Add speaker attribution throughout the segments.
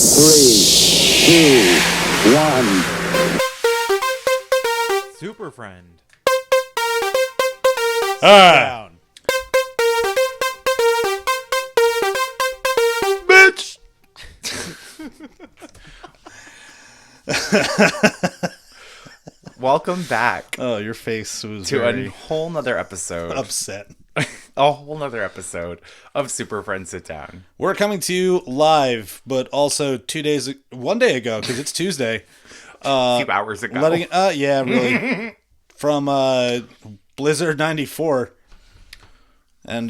Speaker 1: 3, 2, 1.
Speaker 2: Superfriend.
Speaker 3: Down.
Speaker 2: Bitch! Welcome back
Speaker 3: Oh, your face was
Speaker 2: to
Speaker 3: very
Speaker 2: a whole nother episode.
Speaker 3: upset.
Speaker 2: A whole nother episode of Superfriends Sit Down.
Speaker 3: We're coming to you live, but also 1 day ago, because it's Tuesday.
Speaker 2: A few hours ago.
Speaker 3: Yeah, really. From Blizzard 94. And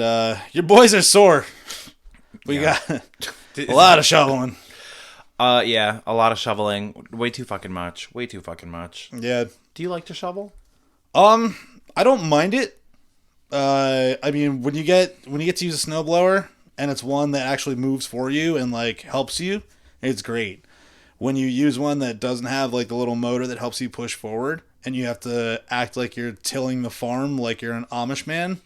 Speaker 3: your boys are sore. We got a lot of shoveling.
Speaker 2: Yeah, a lot of shoveling. Way too fucking much.
Speaker 3: Yeah.
Speaker 2: Do you like to shovel?
Speaker 3: I don't mind it. I mean, when you get to use a snowblower and it's one that actually moves for you and like helps you, it's great. When you use one that doesn't have like the little motor that helps you push forward and you have to act like you're tilling the farm like you're an Amish man,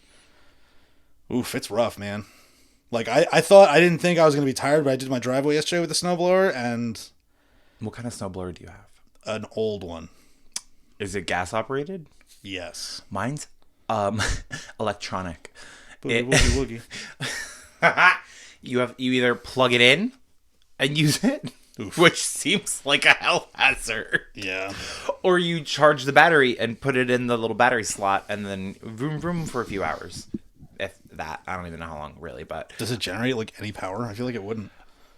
Speaker 3: oof, it's rough, man. Like I didn't think I was gonna be tired, but I did my driveway yesterday with the snowblower and
Speaker 2: What kind of snowblower do you have?
Speaker 3: an old one.
Speaker 2: Is it gas operated?
Speaker 3: Yes.
Speaker 2: Mine's electronic.
Speaker 3: Boogie woogie woogie.
Speaker 2: You either plug it in and use it,
Speaker 3: Oof.
Speaker 2: which seems like a hell hazard.
Speaker 3: Yeah.
Speaker 2: Or you charge the battery and put it in the little battery slot and then vroom vroom for a few hours. If that, I don't even know how long really, but
Speaker 3: Does it generate like any power? I feel like it wouldn't.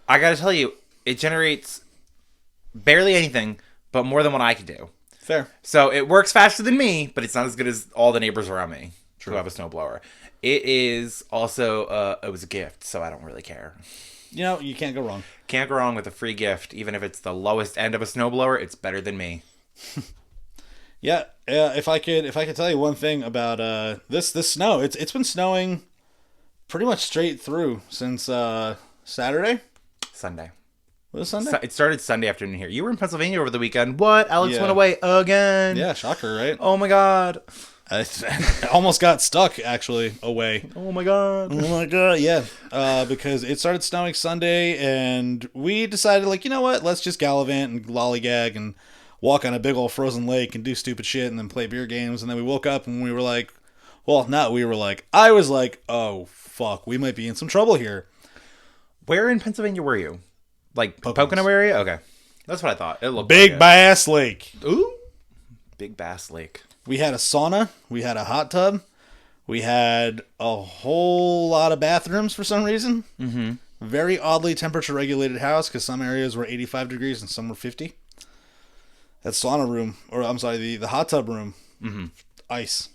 Speaker 2: I gotta tell you, it generates barely anything, but more than what I could do.
Speaker 3: Fair.
Speaker 2: So it works faster than me, but it's not as good as all the neighbors around me
Speaker 3: True.
Speaker 2: who have a snowblower. It is also, it was a gift, so I don't really care.
Speaker 3: You know, you can't go wrong.
Speaker 2: Can't go wrong with a free gift. Even if it's the lowest end of a snowblower, it's better than me.
Speaker 3: Yeah, if I could tell you one thing about this snow, it's been snowing pretty much straight through since Saturday.
Speaker 2: Sunday.
Speaker 3: Was it Sunday?
Speaker 2: It started Sunday afternoon here. You were in Pennsylvania over the weekend. What? Alex
Speaker 3: Yeah.
Speaker 2: went away again.
Speaker 3: Yeah, shocker, right?
Speaker 2: Oh my god.
Speaker 3: I almost got stuck actually away.
Speaker 2: Oh my god.
Speaker 3: Oh my god, yeah. Because it started snowing Sunday, and we decided, like, you know what? Let's just gallivant and lollygag and walk on a big old frozen lake and do stupid shit and then play beer games. And then we woke up and we were like, I was like, oh fuck, we might be in some trouble here.
Speaker 2: Where in Pennsylvania were you? Like
Speaker 3: Poconos.
Speaker 2: Pocono area? Okay. That's what I thought. It looked
Speaker 3: Big
Speaker 2: like it.
Speaker 3: Bass Lake.
Speaker 2: Ooh. Big Bass Lake.
Speaker 3: We had a sauna. We had a hot tub. We had a whole lot of bathrooms for some reason.
Speaker 2: Mm-hmm.
Speaker 3: Very oddly temperature regulated house because some areas were 85 degrees and some were 50. That sauna room, or I'm sorry, the hot tub room, ice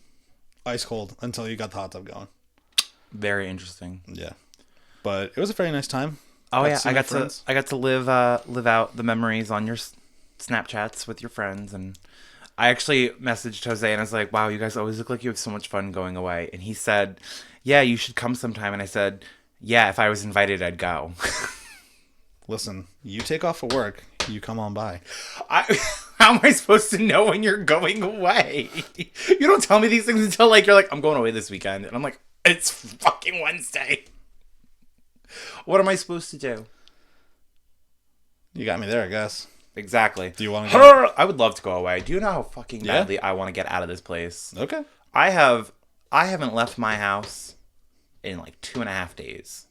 Speaker 3: cold until you got the hot tub going.
Speaker 2: Very interesting.
Speaker 3: Yeah, but it was a very nice time.
Speaker 2: Oh yeah,
Speaker 3: see
Speaker 2: I
Speaker 3: my
Speaker 2: got
Speaker 3: friends.
Speaker 2: to live out the memories on your Snapchats with your friends, and I actually messaged Jose and I was like, "Wow, you guys always look like you have so much fun going away." And he said, "Yeah, you should come sometime." And I said, "Yeah, if I was invited, I'd go."
Speaker 3: Listen, you take off for work, you come on by.
Speaker 2: How am I supposed to know when you're going away? You don't tell me these things until like you're like, "I'm going away this weekend," and I'm like, "It's fucking Wednesday." What am I supposed to do?
Speaker 3: You got me there, I guess.
Speaker 2: Exactly.
Speaker 3: Do you want to go?
Speaker 2: I would love to go away. Do you know how fucking
Speaker 3: Yeah?
Speaker 2: badly I want to get out of this place?
Speaker 3: Okay.
Speaker 2: I haven't left my house in like 2.5 days.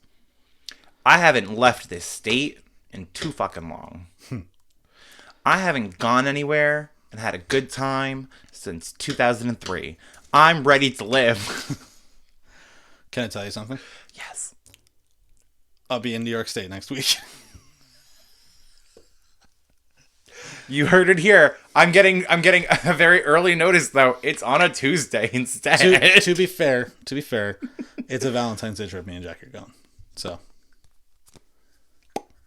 Speaker 2: I haven't left this state in too fucking long. I haven't gone anywhere and had a good time since 2003. I'm ready to live.
Speaker 3: Can I tell you something?
Speaker 2: Yes.
Speaker 3: I'll be in New York State next week.
Speaker 2: You heard it here. I'm getting a very early notice though. It's on a Tuesday instead.
Speaker 3: to be fair, it's a Valentine's Day trip. Me and Jack are going. So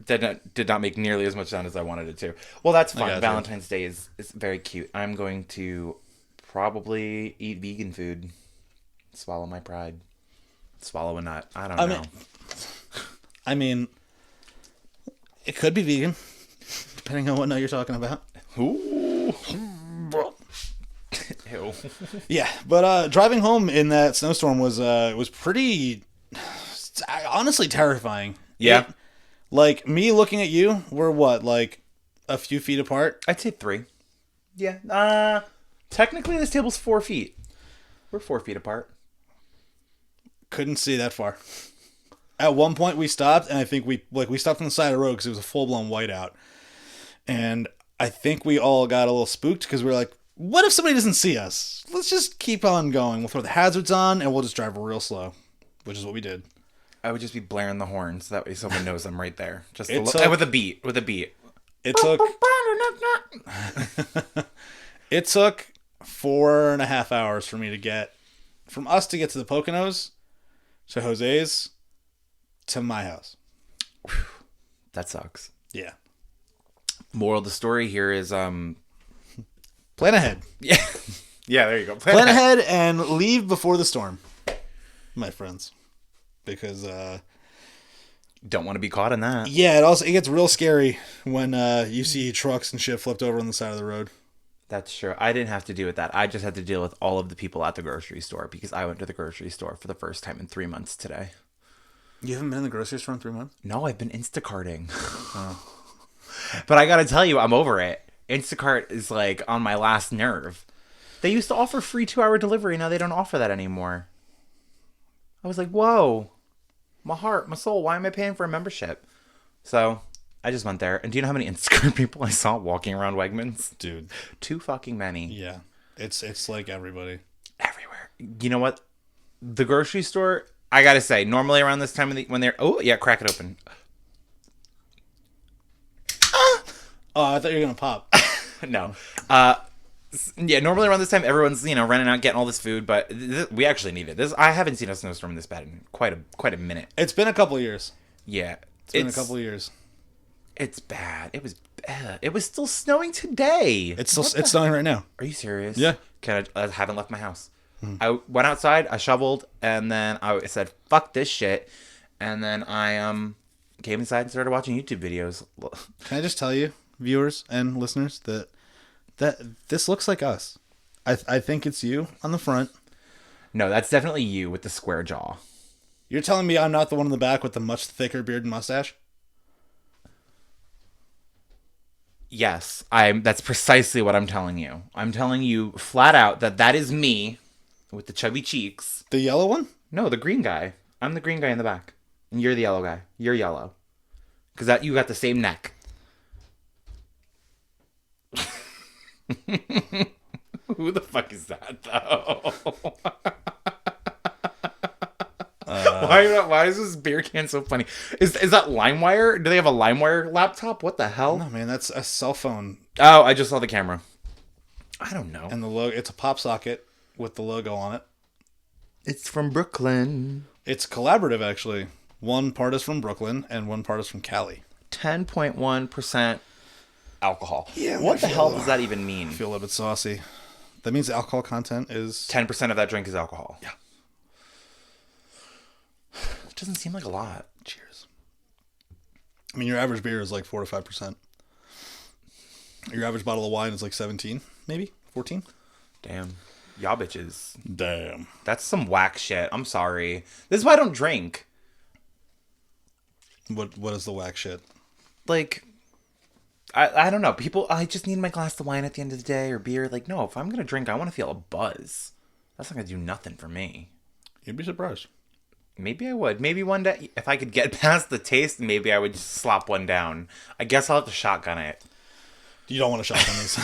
Speaker 2: Did not make nearly as much sound as I wanted it to. Well, that's
Speaker 3: I
Speaker 2: fine.
Speaker 3: got you.
Speaker 2: Valentine's Day is very cute. I'm going to probably eat vegan food. Swallow my pride. Swallow a nut. I don't know.
Speaker 3: I mean, it could be vegan, depending on what nut you're talking about.
Speaker 2: Ooh. Ew.
Speaker 3: Yeah, but driving home in that snowstorm was pretty, honestly terrifying.
Speaker 2: Yeah.
Speaker 3: Like, me looking at you, we're what, like, a few feet apart?
Speaker 2: I'd say 3. Yeah. Technically, this table's 4 feet. We're 4 feet apart.
Speaker 3: Couldn't see that far. At one point, we stopped, and I think we stopped on the side of the road because it was a full-blown whiteout. And I think we all got a little spooked because we were like, what if somebody doesn't see us? Let's just keep on going. We'll throw the hazards on, and we'll just drive real slow, which is what we did.
Speaker 2: I would just be blaring the horns. That way someone knows I'm right there. Just
Speaker 3: With
Speaker 2: a beat.
Speaker 3: It took... It took 4.5 hours for me to get... From us to get to the Poconos, to Jose's, to my house.
Speaker 2: That sucks.
Speaker 3: Yeah.
Speaker 2: Moral of the story here is...
Speaker 3: Plan ahead.
Speaker 2: Yeah. Yeah, there you go.
Speaker 3: Plan ahead and leave before the storm, my friends. Because...
Speaker 2: Don't want to be caught in that.
Speaker 3: Yeah, it gets real scary when you see trucks and shit flipped over on the side of the road.
Speaker 2: That's true. I didn't have to deal with that. I just had to deal with all of the people at the grocery store because I went to the grocery store for the first time in 3 months today.
Speaker 3: You haven't been in the grocery store in 3 months?
Speaker 2: No, I've been Instacarting. Oh. But I gotta tell you, I'm over it. Instacart is like on my last nerve. They used to offer free 2-hour delivery. Now they don't offer that anymore. I was like, whoa. My heart, my soul, why am I paying for a membership? So, I just went there. And do you know how many Instacart people I saw walking around Wegmans?
Speaker 3: Dude.
Speaker 2: Too fucking many.
Speaker 3: Yeah. It's like everybody.
Speaker 2: Everywhere. You know what? The grocery store, I gotta say, normally around this time when they're... Oh, yeah, crack it open.
Speaker 3: Oh, I thought you were going to pop.
Speaker 2: No. Yeah, normally around this time, everyone's, running out, getting all this food, but we actually need it. I haven't seen a snowstorm this bad in quite a minute.
Speaker 3: It's been a couple of years.
Speaker 2: Yeah.
Speaker 3: It's been a couple of years.
Speaker 2: It's bad. It was bad. It was still snowing today.
Speaker 3: It's snowing right now.
Speaker 2: Are you serious?
Speaker 3: Yeah.
Speaker 2: I haven't left my house. I went outside, I shoveled, and then I said, fuck this shit. And then I came inside and started watching YouTube videos.
Speaker 3: Can I just tell you, viewers and listeners, that this looks like us. I think it's you on the front.
Speaker 2: No, that's definitely you with the square jaw.
Speaker 3: You're telling me I'm not the one in the back with the much thicker beard and mustache?
Speaker 2: Yes, that's precisely what I'm telling you. I'm telling you flat out that is me with the chubby cheeks.
Speaker 3: The yellow one?
Speaker 2: No, the green guy. I'm the green guy in the back. And you're the yellow guy. You're yellow. Because you got the same neck. Who the fuck is that, though? Why is this beer can so funny? Is that LimeWire? Do they have a LimeWire laptop? What the hell?
Speaker 3: No, man, that's a cell phone.
Speaker 2: Oh, I just saw the camera. I don't know.
Speaker 3: And the logo, it's a pop socket with the logo on it.
Speaker 2: It's from Brooklyn.
Speaker 3: It's collaborative, actually. One part is from Brooklyn and one part is from Cali.
Speaker 2: 10.1% alcohol.
Speaker 3: Yeah.
Speaker 2: What the hell does that even mean?
Speaker 3: I feel a little bit saucy. That means the alcohol content is...
Speaker 2: 10% of that drink is alcohol.
Speaker 3: Yeah.
Speaker 2: It doesn't seem like a lot.
Speaker 3: Cheers. I mean, your average beer is like 4 to 5%. Your average bottle of wine is like 17, maybe 14.
Speaker 2: Damn. Y'all bitches.
Speaker 3: Damn.
Speaker 2: That's some whack shit. I'm sorry. This is why I don't drink.
Speaker 3: What is the whack shit?
Speaker 2: Like, I don't know. People, I just need my glass of wine at the end of the day or beer. Like, no, if I'm going to drink, I want to feel a buzz. That's not going to do nothing for me.
Speaker 3: You'd be surprised.
Speaker 2: Maybe I would. Maybe one day, if I could get past the taste, maybe I would just slop one down. I guess I'll have to shotgun it.
Speaker 3: You don't want to shotgun these.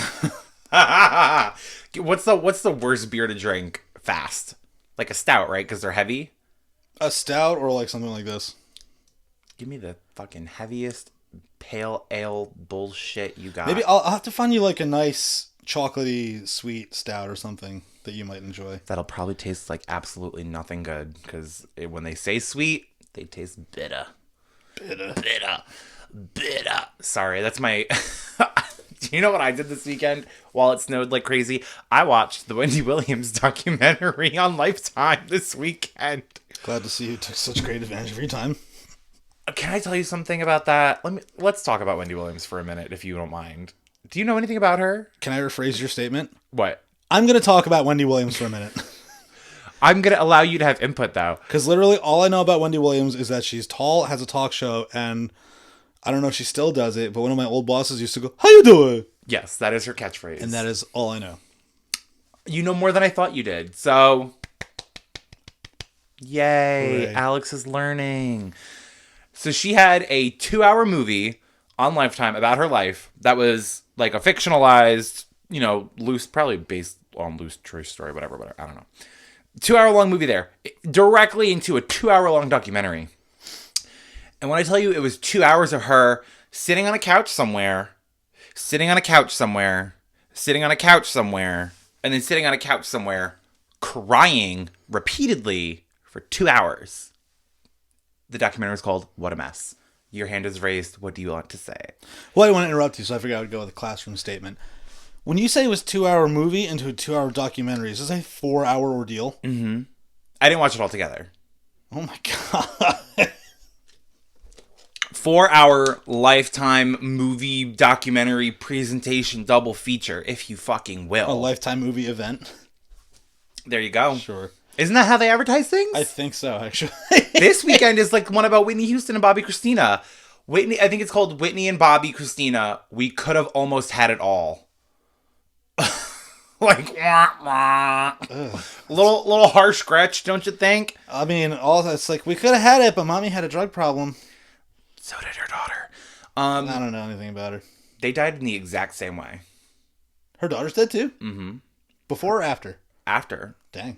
Speaker 2: What's the worst beer to drink fast? Like a stout, right? Because they're heavy?
Speaker 3: A stout or like something like this?
Speaker 2: Give me the fucking heaviest pale ale bullshit you got.
Speaker 3: Maybe I'll have to find you like a nice chocolatey sweet stout or something that you might enjoy.
Speaker 2: That'll probably taste like absolutely nothing good because when they say sweet, they taste bitter. Bitter. Sorry, that's my... Do you know what I did this weekend while it snowed like crazy? I watched the Wendy Williams documentary on Lifetime this weekend.
Speaker 3: Glad to see you took such great advantage of your time.
Speaker 2: Can I tell you something about that? Let's talk about Wendy Williams for a minute, if you don't mind. Do you know anything about her?
Speaker 3: Can I rephrase your statement?
Speaker 2: What?
Speaker 3: I'm going to talk about Wendy Williams for a minute.
Speaker 2: I'm going to allow you to have input, though.
Speaker 3: Because literally all I know about Wendy Williams is that she's tall, has a talk show, and I don't know if she still does it, but one of my old bosses used to go, "How you doing?"
Speaker 2: Yes, that is her catchphrase.
Speaker 3: And that is all I know.
Speaker 2: You know more than I thought you did. So, yay.
Speaker 3: Hooray.
Speaker 2: Alex is learning. So she had a 2-hour movie on Lifetime about her life that was like a fictionalized, loose, probably based on loose true story, whatever. I don't know. 2-hour long movie there. Directly into a 2-hour long documentary. And when I tell you it was 2 hours of her sitting on a couch somewhere, sitting on a couch somewhere, sitting on a couch somewhere, and then sitting on a couch somewhere, crying repeatedly for 2 hours. The documentary was called What a Mess. Your hand is raised. What do you want to say?
Speaker 3: Well, I didn't want to interrupt you, so I figured I would go with a classroom statement. When you say it was 2-hour movie into a 2-hour documentary, is this a 4-hour ordeal?
Speaker 2: Mm-hmm. I didn't watch it all together.
Speaker 3: Oh my God.
Speaker 2: 4-hour Lifetime movie documentary presentation double feature, if you fucking will.
Speaker 3: A Lifetime movie event.
Speaker 2: There you go.
Speaker 3: Sure.
Speaker 2: Isn't that how they advertise things?
Speaker 3: I think so, actually.
Speaker 2: This weekend is like one about Whitney Houston and Bobby Christina. I think it's called Whitney and Bobby Christina. We could have almost had it all. Like, little harsh scratch, don't you think?
Speaker 3: I mean, it's like, we could have had it, but mommy had a drug problem.
Speaker 2: So did her daughter.
Speaker 3: I don't know anything about her.
Speaker 2: They died in the exact same way.
Speaker 3: Her daughter's dead too?
Speaker 2: Mm-hmm.
Speaker 3: Before or after?
Speaker 2: After.
Speaker 3: Dang.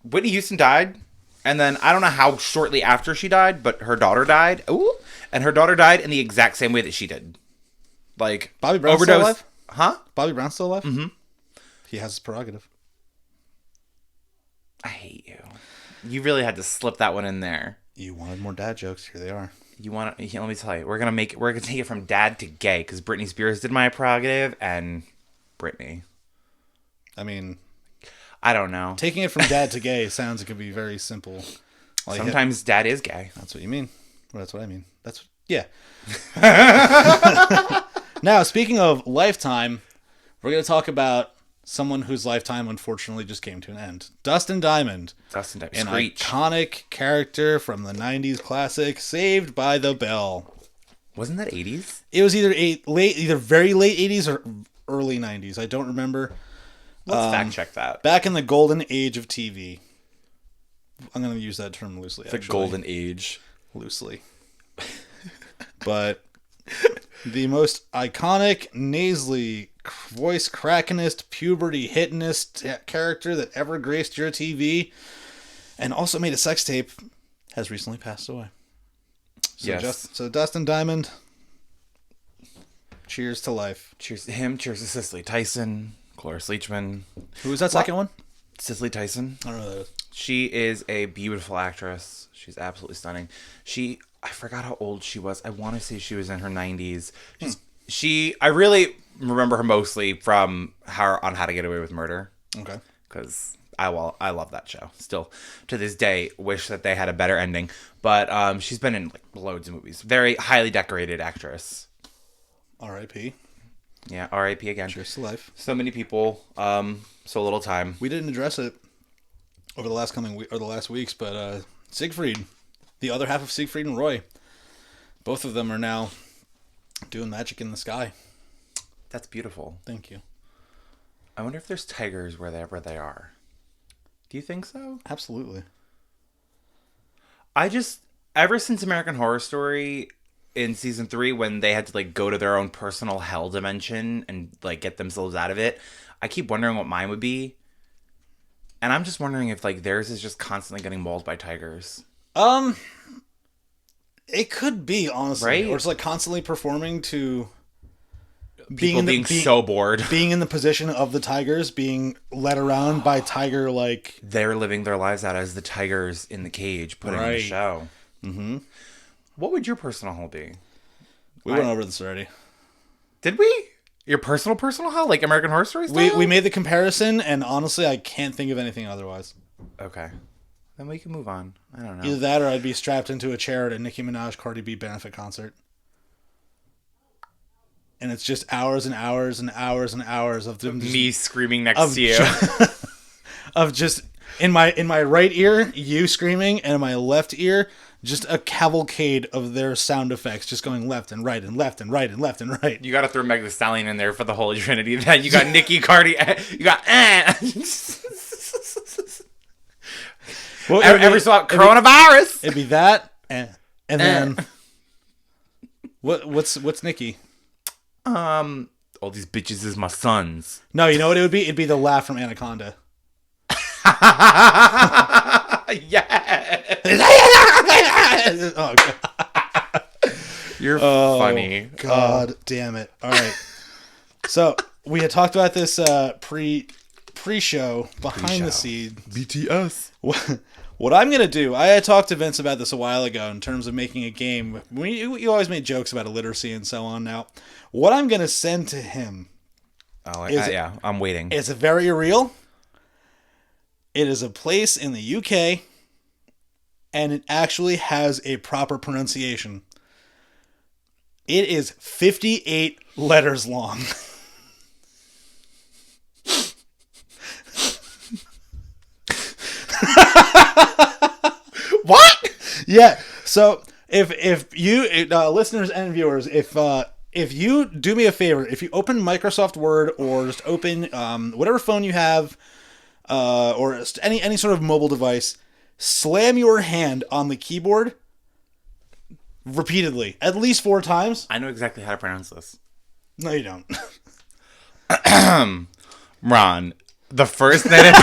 Speaker 2: Whitney Houston died, and then I don't know how shortly after she died, but her daughter died. Ooh. And her daughter died in the exact same way that she did. Like,
Speaker 3: Bobby Brown's still alive?
Speaker 2: Huh?
Speaker 3: Bobby Brown's still alive?
Speaker 2: Mm-hmm.
Speaker 3: He has his prerogative.
Speaker 2: I hate you. You really had to slip that one in there.
Speaker 3: You wanted more dad jokes. Here they are.
Speaker 2: Let me tell you, we're gonna take it from dad to gay, because Britney Spears did my prerogative, and Britney.
Speaker 3: I mean,
Speaker 2: I don't know.
Speaker 3: taking it from dad to gay sounds like it could be very simple. Like,
Speaker 2: Sometimes dad is gay.
Speaker 3: that's what you mean. Well, that's what I mean. Yeah. Now, speaking of Lifetime, we're going to talk about someone whose lifetime unfortunately just came to an end. Dustin Diamond. An
Speaker 2: Screech.
Speaker 3: iconic character from the 90s classic Saved by the Bell.
Speaker 2: Wasn't that 80s?
Speaker 3: It was either very late 80s or early 90s. I don't remember.
Speaker 2: Let's fact check that.
Speaker 3: Back in the golden age of TV. I'm going to use that term loosely,
Speaker 2: The
Speaker 3: actually.
Speaker 2: golden age.
Speaker 3: Loosely. But the most iconic, nasally, voice crackinest, puberty hittingest character that ever graced your TV and also made a sex tape has recently passed away.
Speaker 2: Yes.
Speaker 3: So Dustin Diamond, cheers to life.
Speaker 2: Cheers to him. Cheers to Cicely Tyson. Cloris Leachman.
Speaker 3: Who was that second one?
Speaker 2: Cicely Tyson.
Speaker 3: I don't know who that is.
Speaker 2: She is a beautiful actress. She's absolutely stunning. I forgot how old she was. I want to say she was in her 90s. I really remember her mostly from on How to Get Away with Murder.
Speaker 3: Okay.
Speaker 2: Because I love that show. Still, to this day, wish that they had a better ending. But she's been in like loads of movies. Very highly decorated actress.
Speaker 3: R.I.P.
Speaker 2: Yeah, R.I.P. again.
Speaker 3: Cheers to life.
Speaker 2: So many people, so little time.
Speaker 3: We didn't address it over the last weeks, but Siegfried, the other half of Siegfried and Roy, both of them are now doing magic in the sky.
Speaker 2: That's beautiful.
Speaker 3: Thank you.
Speaker 2: I wonder if there's tigers wherever they are. Do you think so?
Speaker 3: Absolutely.
Speaker 2: Ever since American Horror Story in season 3, when they had to like go to their own personal hell dimension and like get themselves out of it, I keep wondering what mine would be. And I'm just wondering if like theirs is just constantly getting mauled by tigers.
Speaker 3: It could be, honestly.
Speaker 2: Right?
Speaker 3: Or it's like constantly performing to
Speaker 2: People being so bored.
Speaker 3: Being in the position of the tigers, being led around by tiger, like...
Speaker 2: They're living their lives out as the tigers in the cage, putting on the show.
Speaker 3: Mm-hmm.
Speaker 2: What would your personal hell be?
Speaker 3: We went over this already.
Speaker 2: Did we? Your personal hell? Like American Horror Story style?
Speaker 3: We made the comparison, and honestly, I can't think of anything otherwise.
Speaker 2: Okay. Then we can move on. I don't know.
Speaker 3: Either that or I'd be strapped into a chair at a Nicki Minaj Cardi B benefit concert. And it's just hours and hours and hours and hours of them
Speaker 2: me screaming next to you.
Speaker 3: Of just in my right ear, you screaming, and in my left ear, Just a cavalcade of their sound effects just going left and right and left and right and left and right.
Speaker 2: You got to throw Meg Thee Stallion in there for the Holy Trinity. Then you got Nicki Cardi. You got
Speaker 3: Well,
Speaker 2: every spot coronavirus.
Speaker 3: It'd be that and then what's Nikki?
Speaker 2: All these bitches is my sons.
Speaker 3: No, you know what it would be? It'd be the laugh from Anaconda.
Speaker 2: Yeah.
Speaker 3: Oh, God.
Speaker 2: You're funny.
Speaker 3: God damn it. All right. So we had talked about this pre-show behind the scenes.
Speaker 2: BTS.
Speaker 3: What I'm going to do, I had talked to Vince about this a while ago in terms of making a game. You always made jokes about illiteracy and so on. Now, what I'm going to send to him
Speaker 2: yeah, I'm waiting.
Speaker 3: It's very real. It is a place in the UK, and it actually has a proper pronunciation. It is 58 letters long.
Speaker 2: What?
Speaker 3: Yeah. So if you listeners and viewers, if you do me a favor, if you open Microsoft Word or just open whatever phone you have, or just any sort of mobile device, slam your hand on the keyboard repeatedly, at least 4 times.
Speaker 2: I know exactly how to pronounce this.
Speaker 3: No, you don't.
Speaker 2: Ron, the first night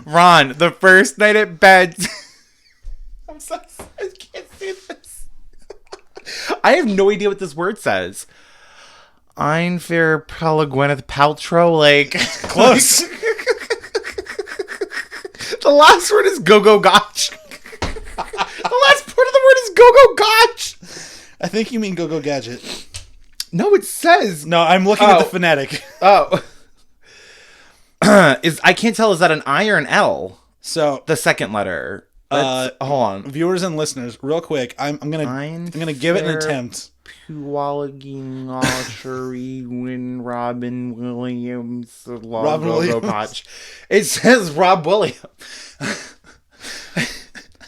Speaker 2: Ron, the first night at bed. I'm so sorry. I can't say this. I have no idea what this word says. Einfair Gwyneth Paltrow, like
Speaker 3: Close.
Speaker 2: The last word is go-go gotch. The last part of the word is go-go gotch.
Speaker 3: I think you mean go-go gadget.
Speaker 2: No, it says.
Speaker 3: No, I'm looking at the phonetic.
Speaker 2: Oh. I can't tell, is that an I or an L?
Speaker 3: So
Speaker 2: The second letter. Hold on.
Speaker 3: Viewers and listeners, real quick, I'm gonna give it an attempt.
Speaker 2: Puwalaging Archery Win Robin Williams
Speaker 3: Rob Williams.
Speaker 2: It says Rob Williams.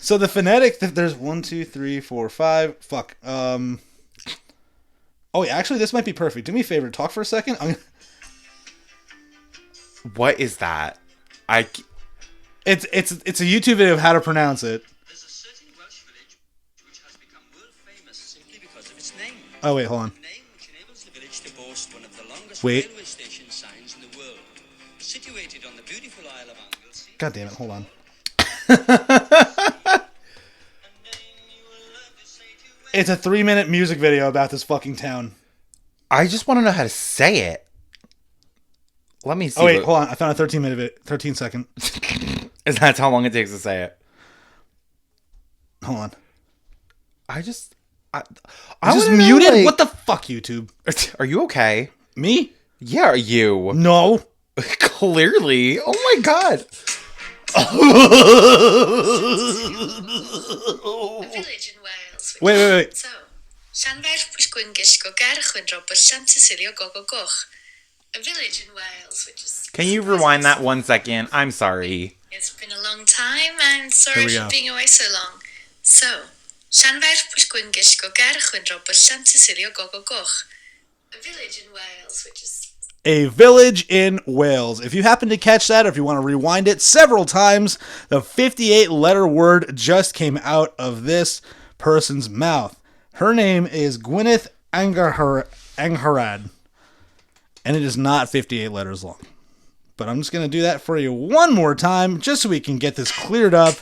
Speaker 3: So the phonetic, there's 1, 2, 3, 4, 5. Fuck. Oh, actually, this might be perfect. Do me a favor, talk for a second.
Speaker 2: What is that?
Speaker 3: It's a YouTube video of how to pronounce it.
Speaker 4: There's a certain Welsh village which has become world famous simply because of its name.
Speaker 3: Oh wait, hold on.
Speaker 4: A name which enables the village to boast one of the longest
Speaker 3: Wait.
Speaker 4: railway station signs in the world. Situated on the beautiful Isle of Anglesey.
Speaker 3: God damn it, hold on. It's a 3-minute music video about this fucking town.
Speaker 2: I just want to know how to say it. Let me see.
Speaker 3: Oh wait, hold on. I found a 13 second.
Speaker 2: Is that how long it takes to say it?
Speaker 3: Hold on.
Speaker 2: I
Speaker 3: I just muted?
Speaker 2: Like,
Speaker 3: What the fuck, YouTube?
Speaker 2: Are you okay?
Speaker 3: Me?
Speaker 2: Yeah, are you?
Speaker 3: No.
Speaker 2: Clearly. Oh my god.
Speaker 5: A village in Wales.
Speaker 3: Wait.
Speaker 5: So, Llanfair Pwysgwyngyll go Garchwyn Robert San Cecilia Gogo Goch. A village in Wales, which is...
Speaker 2: Can you rewind that 1 second? I'm sorry.
Speaker 5: It's been a long time, and
Speaker 3: Here
Speaker 5: sorry
Speaker 3: we
Speaker 5: for
Speaker 3: go.
Speaker 5: being away so long. So, Llanfair Pwysgwyngyll go Garchwyn Robert San Cecilia Gogo Goch. A village in Wales, which is...
Speaker 3: A village in Wales. If you happen to catch that, or if you want to rewind it several times, the 58-letter word just came out of this person's mouth. Her name is Gwyneth Angharad. And it is not 58 letters long. But I'm just going to do that for you one more time, just so we can get this cleared up.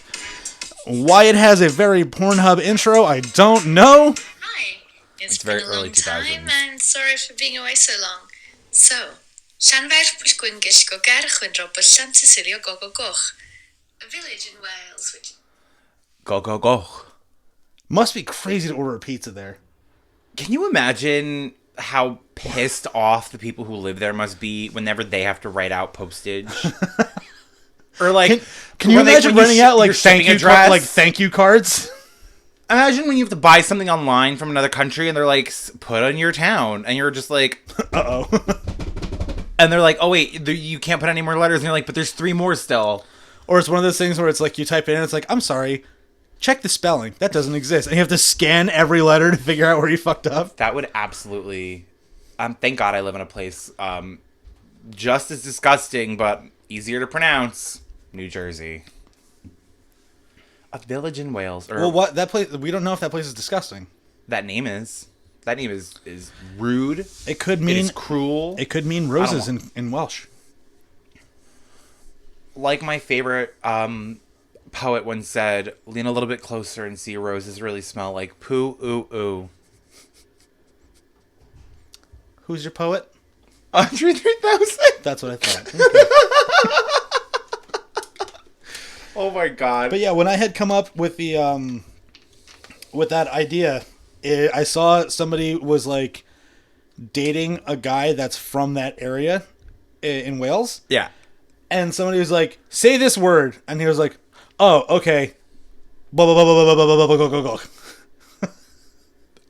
Speaker 3: Why it has a very Pornhub intro, I don't know.
Speaker 5: Hi.
Speaker 2: It's
Speaker 5: been
Speaker 2: very
Speaker 5: a
Speaker 2: early
Speaker 5: long time,
Speaker 2: 2000s.
Speaker 5: and sorry for being away so long. So, Llanfair Pwysgwyngyll go Garchwyn Robert San Cecilia Gogo Goch. A village in Wales, which...
Speaker 2: Go, go, go.
Speaker 3: Must be crazy to order a pizza there.
Speaker 2: Can you imagine how pissed off the people who live there must be whenever they have to write out postage? Or like,
Speaker 3: Can you
Speaker 2: when
Speaker 3: imagine
Speaker 2: when
Speaker 3: running out like
Speaker 2: your shipping
Speaker 3: thank you
Speaker 2: address?
Speaker 3: like thank you cards?
Speaker 2: Imagine when you have to buy something online from another country and they're like, put on your town. And you're just like,
Speaker 3: Uh-oh.
Speaker 2: and they're like, oh, wait, you can't put any more letters. And you're like, but there's 3 more still.
Speaker 3: Or it's one of those things where it's like you type it in and it's like, I'm sorry, check the spelling. That doesn't exist. And you have to scan every letter to figure out where you fucked up.
Speaker 2: That would absolutely... thank God I live in a place just as disgusting, but easier to pronounce. New Jersey. A village in Wales. Or
Speaker 3: Well, what that place? We don't know if that place is disgusting.
Speaker 2: That name is rude.
Speaker 3: It could
Speaker 2: It
Speaker 3: mean
Speaker 2: is cruel.
Speaker 3: It could mean roses in Welsh.
Speaker 2: Like my favorite poet once said, lean a little bit closer and see roses really smell like poo, ooh, ooh.
Speaker 3: Who's your poet?
Speaker 2: Andre 3000.
Speaker 3: That's what I thought.
Speaker 2: Oh my God.
Speaker 3: But yeah, when I had come up with the with that idea, I saw somebody was like dating a guy that's from that area in Wales.
Speaker 2: Yeah.
Speaker 3: And somebody was like, say this word. And he was like, oh, okay. Blah, blah, blah, blah, blah, blah, blah, blah, blah, blah, blah.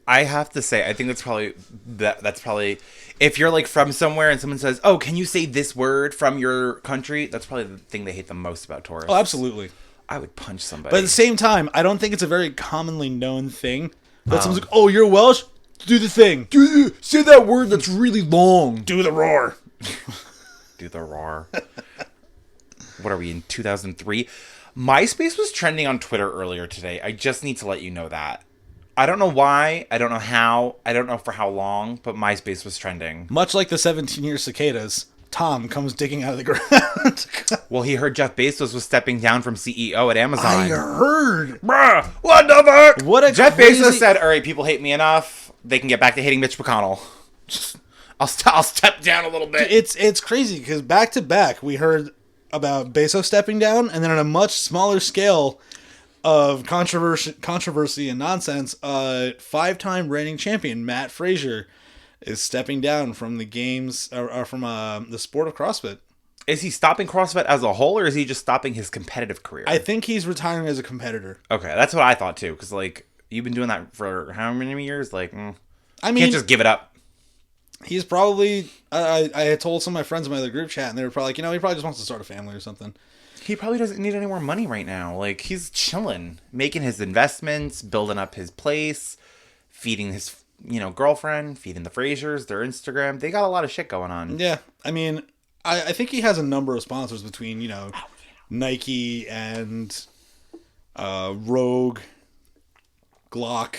Speaker 2: I have to say, I think that's probably if you're like from somewhere and someone says, oh, can you say this word from your country? That's probably the thing they hate the most about tourists.
Speaker 3: Oh, absolutely.
Speaker 2: I would punch somebody.
Speaker 3: But at the same time, I don't think it's a very commonly known thing. That someone's like, oh, you're Welsh? Do the thing.
Speaker 2: Say that word that's really long.
Speaker 3: Do the roar.
Speaker 2: Do the roar. What are we in 2003? MySpace was trending on Twitter earlier today. I just need to let you know that. I don't know why. I don't know how. I don't know for how long, but MySpace was trending.
Speaker 3: Much like the 17-year cicadas, Tom comes digging out of the ground.
Speaker 2: Well, he heard Jeff Bezos was stepping down from CEO at Amazon.
Speaker 3: I heard.
Speaker 2: Bruh, what the fuck?
Speaker 3: What a
Speaker 2: Jeff
Speaker 3: crazy...
Speaker 2: Bezos said, all right, people hate me enough. They can get back to hating Mitch McConnell. Just, I'll step down a little bit.
Speaker 3: It's crazy because back to back we heard about Bezos stepping down, and then on a much smaller scale of controversy and nonsense, 5-time reigning champion Matt Frazier is stepping down from the games or from the sport of CrossFit.
Speaker 2: Is he stopping CrossFit as a whole, or is he just stopping his competitive career?
Speaker 3: I think he's retiring as a competitor.
Speaker 2: Okay, that's what I thought too. Because like you've been doing that for how many years? Like,
Speaker 3: I mean,
Speaker 2: can't just give it up.
Speaker 3: He's probably. I had told some of my friends in my other group chat, and they were probably like, he probably just wants to start a family or something.
Speaker 2: He probably doesn't need any more money right now. Like, he's chilling, making his investments, building up his place, feeding his, girlfriend, feeding the Fraziers, their Instagram. They got a lot of shit going on.
Speaker 3: Yeah, I mean, I think he has a number of sponsors between, Nike and Rogue, Glock,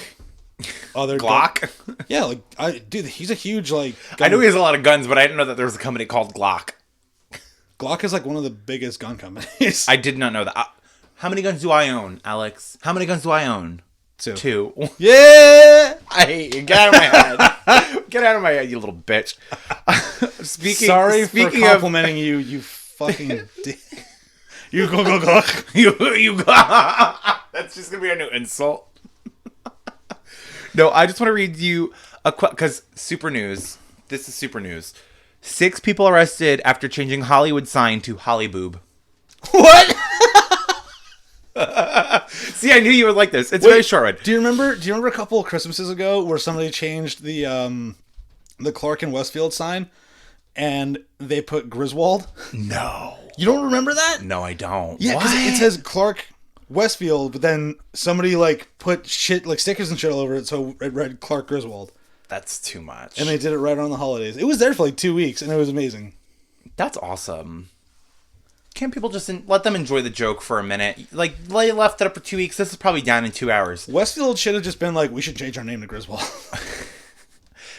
Speaker 3: other
Speaker 2: Glock?
Speaker 3: Yeah, dude, he's a huge,
Speaker 2: I knew he has a lot of guns, but I didn't know that there was a company called Glock.
Speaker 3: Glock is one of the biggest gun companies.
Speaker 2: I did not know that. How many guns do I own, Alex? How many guns do I own? 2.
Speaker 3: Yeah!
Speaker 2: I hate you. Get out of my head. Get out of my head, you little bitch.
Speaker 3: Sorry for complimenting you, you fucking dick. You go.
Speaker 2: You go. That's just going to be a new insult. No, I just want to read you a quote, because super news. This is super news. 6 people arrested after changing Hollywood sign to Hollyboob.
Speaker 3: What?
Speaker 2: See, I knew you would like this. It's very short one.
Speaker 3: Do you remember a couple of Christmases ago where somebody changed the Clark and Westfield sign and they put Griswold?
Speaker 2: No.
Speaker 3: You don't remember that?
Speaker 2: No, I don't.
Speaker 3: Yeah, because it says Clark Westfield, but then somebody put shit stickers and shit all over it, so it read Clark Griswold.
Speaker 2: That's too much.
Speaker 3: And they did it right around the holidays. It was there for 2 weeks, and it was amazing.
Speaker 2: That's awesome. Can't people just let them enjoy the joke for a minute? They left it up for 2 weeks. This is probably down in 2 hours.
Speaker 3: Westfield should have just been we should change our name to Griswold.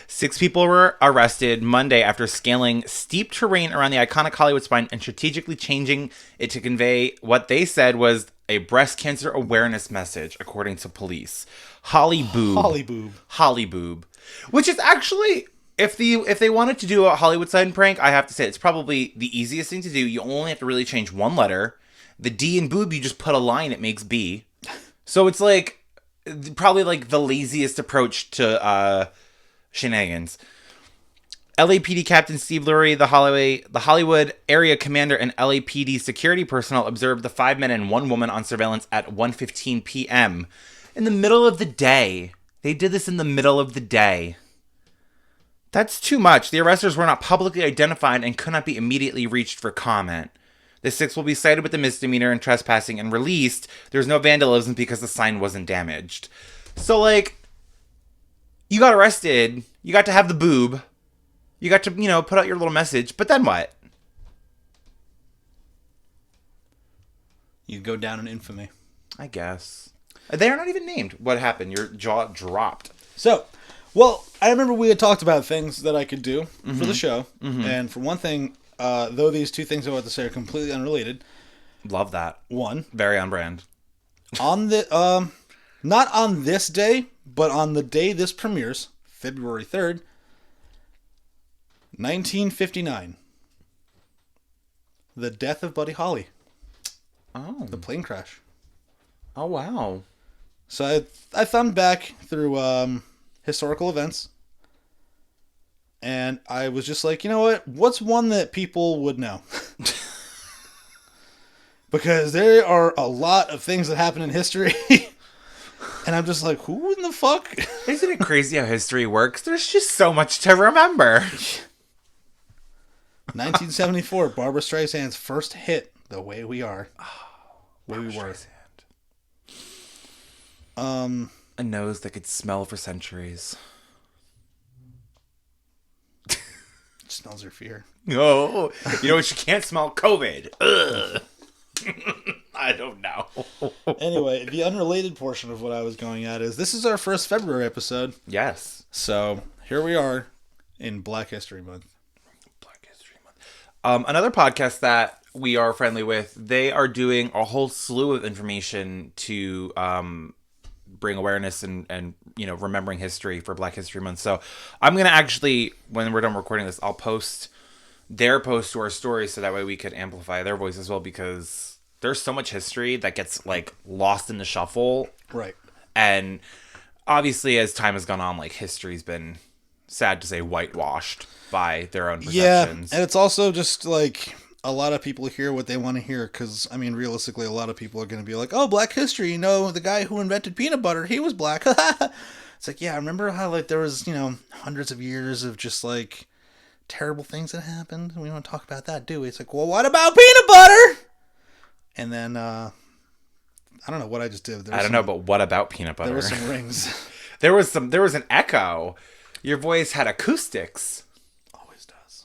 Speaker 2: 6 people were arrested Monday after scaling steep terrain around the iconic Hollywood sign and strategically changing it to convey what they said was a breast cancer awareness message, according to police. Hollyboob. Which is actually, if they wanted to do a Hollywood sign prank, I have to say it's probably the easiest thing to do. You only have to really change one letter. The D in boob, you just put a line, it makes B. So it's probably the laziest approach to shenanigans. LAPD Captain Steve Lurie, the Hollywood area commander, and LAPD security personnel observed the 5 men and 1 woman on surveillance at 1:15 p.m. In the middle of the day. They did this in the middle of the day. That's too much. The arresters were not publicly identified and could not be immediately reached for comment. The 6 will be cited with a misdemeanor and trespassing and released. There's no vandalism because the sign wasn't damaged. So, like, you got arrested. You got to have the boob. You got to, put out your little message. But then what?
Speaker 3: You go down in infamy.
Speaker 2: I guess. They're not even named. What happened? Your jaw dropped.
Speaker 3: So, well, I remember we had talked about things that I could do for the show. And for one thing, though these two things I'm about to say are completely unrelated.
Speaker 2: Love that.
Speaker 3: One.
Speaker 2: Very on brand.
Speaker 3: On the, not on this day, but on the day this premieres, February 3rd, 1959. The death of Buddy Holly.
Speaker 2: Oh.
Speaker 3: The plane crash.
Speaker 2: Oh, wow.
Speaker 3: So I thumbed back through historical events. And I was just like, you know what? What's one that people would know? Because there are a lot of things that happen in history. And I'm just like, who in the fuck?
Speaker 2: Isn't it crazy how history works? There's just so much to remember.
Speaker 3: 1974, Barbra Streisand's first hit, The Way We Are. Way We Were.
Speaker 2: A nose that could smell for centuries.
Speaker 3: Smells her fear.
Speaker 2: Oh, you know what? You can't smell COVID. Ugh. I don't know.
Speaker 3: Anyway, the unrelated portion of what I was going at is this is our first February episode.
Speaker 2: Yes.
Speaker 3: So here we are in Black History Month.
Speaker 2: Black History Month. Another podcast that we are friendly with, they are doing a whole slew of information to bring awareness and remembering history for Black History Month. So I'm going to actually, when we're done recording this, I'll post their post to our story so that way we could amplify their voice as well, because there's so much history that gets like lost in the shuffle.
Speaker 3: Right.
Speaker 2: And obviously as time has gone on, like history's been, sad to say, whitewashed by their own perceptions.
Speaker 3: Yeah, and it's also just like a lot of people hear what they want to hear, because I mean realistically a lot of people are going to be like, oh, Black history, the guy who invented peanut butter, he was black. It's like, yeah, remember how like there was hundreds of years of just like terrible things that happened? We don't talk about that, do we? It's like, well, what about peanut butter? And then I don't know what I just did.
Speaker 2: I don't know, but what about peanut butter?
Speaker 3: There were some rings.
Speaker 2: There was an echo. Your voice had acoustics.
Speaker 3: Always does.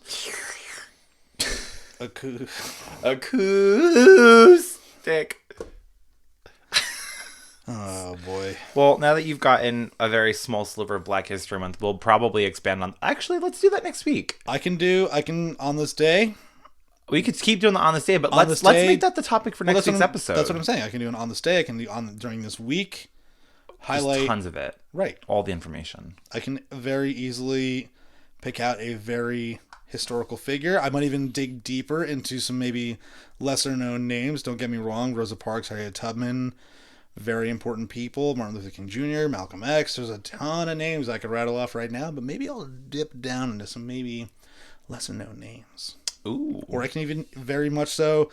Speaker 2: Acoustic.
Speaker 3: Oh boy.
Speaker 2: Well, now that you've gotten a very small sliver of Black History Month, we'll probably expand on. Actually, let's do that next week.
Speaker 3: I can on this day.
Speaker 2: We could keep doing the on this day, but let's make that the topic for next week's episode.
Speaker 3: That's what I'm saying. I can do it on this day. I can do during this week. Highlight
Speaker 2: just tons of it.
Speaker 3: Right.
Speaker 2: All the information.
Speaker 3: I can very easily pick out a very historical figure. I might even dig deeper into some maybe lesser known names. Don't get me wrong. Rosa Parks, Harriet Tubman, very important people. Martin Luther King Jr., Malcolm X. There's a ton of names I could rattle off right now, but maybe I'll dip down into some maybe lesser known names.
Speaker 2: Ooh.
Speaker 3: Or I can even very much so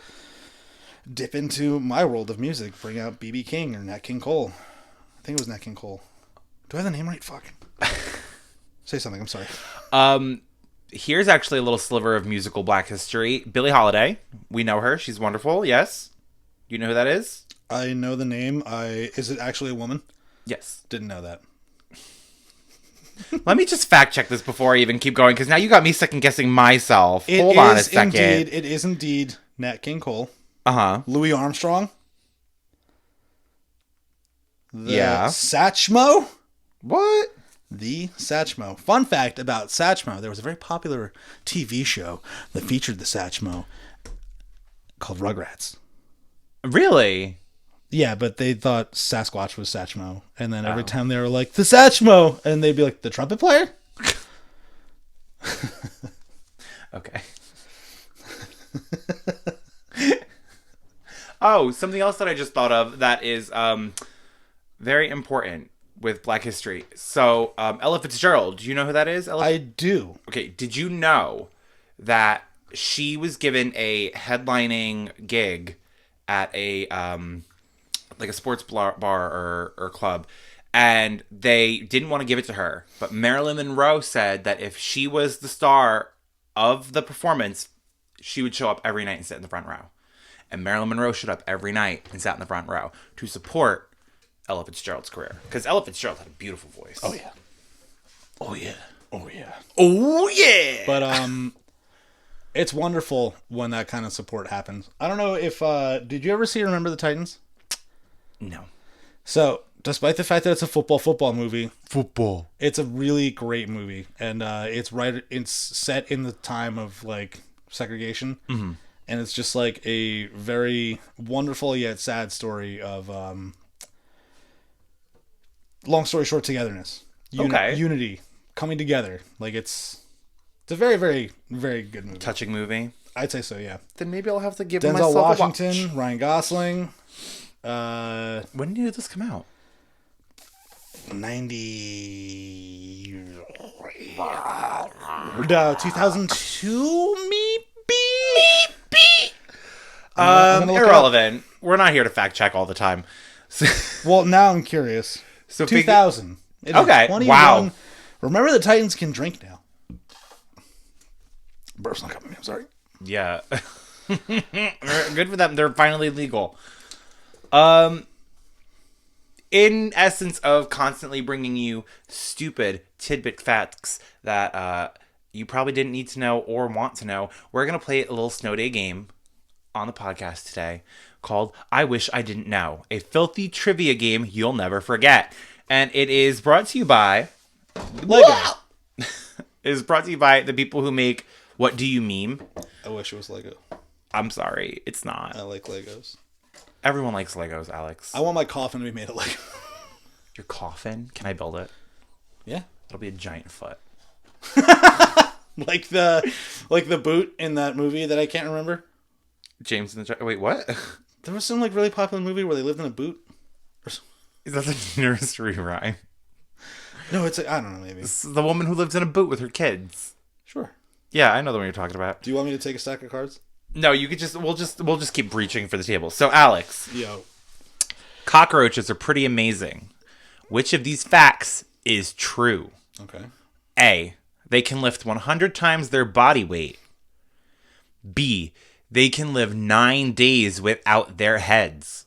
Speaker 3: dip into my world of music. Bring out B.B. King or Nat King Cole. I think it was Nat King Cole. Do I have the name right? Fuck. Say something. I'm sorry.
Speaker 2: Here's actually a little sliver of musical Black history. Billie Holiday. We know her. She's wonderful. Yes. You know who that is?
Speaker 3: I know the name. Is it actually a woman?
Speaker 2: Yes.
Speaker 3: Didn't know that.
Speaker 2: Let me just fact check this before I even keep going, because now you got me second guessing myself. Hold on a second.
Speaker 3: It is indeed Nat King Cole.
Speaker 2: Uh-huh.
Speaker 3: Louis Armstrong.
Speaker 2: Yeah.
Speaker 3: Satchmo.
Speaker 2: What?
Speaker 3: The Satchmo. Fun fact about Satchmo: there was a very popular TV show that featured the Satchmo called Rugrats.
Speaker 2: Really?
Speaker 3: Yeah, but they thought Sasquatch was Satchmo, and then every time they were like, the Satchmo, and they'd be like, the trumpet player?
Speaker 2: Okay. Oh, something else that I just thought of that is very important with Black history. So, Ella Fitzgerald, do you know who that is?
Speaker 3: I do.
Speaker 2: Okay, did you know that she was given a headlining gig at a like a sports bar or club, and they didn't want to give it to her. But Marilyn Monroe said that if she was the star of the performance, she would show up every night and sit in the front row. And Marilyn Monroe showed up every night and sat in the front row to support Ella Fitzgerald's career. Because Ella Fitzgerald had a beautiful voice.
Speaker 3: Oh, yeah. Oh, yeah. Oh, yeah.
Speaker 2: Oh, yeah!
Speaker 3: But, it's wonderful when that kind of support happens. I don't know if, did you ever see Remember the Titans?
Speaker 2: No.
Speaker 3: So, despite the fact that it's a football movie. Football. It's a really great movie. And, it's set in the time of, like, segregation. Mm-hmm. And it's just like a very wonderful yet sad story of, long story short, togetherness. Unity. Coming together. Like, it's a very, very, very good movie.
Speaker 2: Touching movie?
Speaker 3: I'd say so, yeah.
Speaker 2: Then maybe I'll have to give
Speaker 3: Denzel
Speaker 2: myself
Speaker 3: Washington,
Speaker 2: a watch.
Speaker 3: Ryan Gosling.
Speaker 2: When did this come out?
Speaker 3: 2002, maybe?
Speaker 2: Irrelevant. We're not here to fact check all the time.
Speaker 3: Well, now I'm curious.
Speaker 2: So
Speaker 3: 2000.
Speaker 2: Okay, wow.
Speaker 3: Remember the Titans can drink now. Burp's not coming. I'm sorry.
Speaker 2: Yeah. Good for them. They're finally legal. In essence of constantly bringing you stupid tidbit facts that you probably didn't need to know or want to know, we're going to play a little snow day game on the podcast today called I Wish I Didn't Know, a filthy trivia game you'll never forget. And it is brought to you by
Speaker 3: Lego.
Speaker 2: It is brought to you by the people who make What Do You Meme?
Speaker 3: I wish it was Lego.
Speaker 2: I'm sorry, it's not.
Speaker 3: I like Legos.
Speaker 2: Everyone likes Legos, Alex.
Speaker 3: I want my coffin to be made of Lego.
Speaker 2: Your coffin? Can I build it?
Speaker 3: Yeah.
Speaker 2: It'll be a giant foot.
Speaker 3: Like the boot in that movie that I can't remember.
Speaker 2: James and the... Wait, what?
Speaker 3: There was some like really popular movie where they lived in a boot.
Speaker 2: Is that the nursery rhyme?
Speaker 3: No, it's I don't know, maybe.
Speaker 2: It's the woman who lives in a boot with her kids.
Speaker 3: Sure.
Speaker 2: Yeah, I know the one you're talking about.
Speaker 3: Do you want me to take a stack of cards?
Speaker 2: No, you could just we'll just keep reaching for the table. So, Alex,
Speaker 3: Yo.
Speaker 2: cockroaches are pretty amazing. Which of these facts is true?
Speaker 3: Okay.
Speaker 2: A. They can lift 100 times their body weight. B. They can live 9 days without their heads.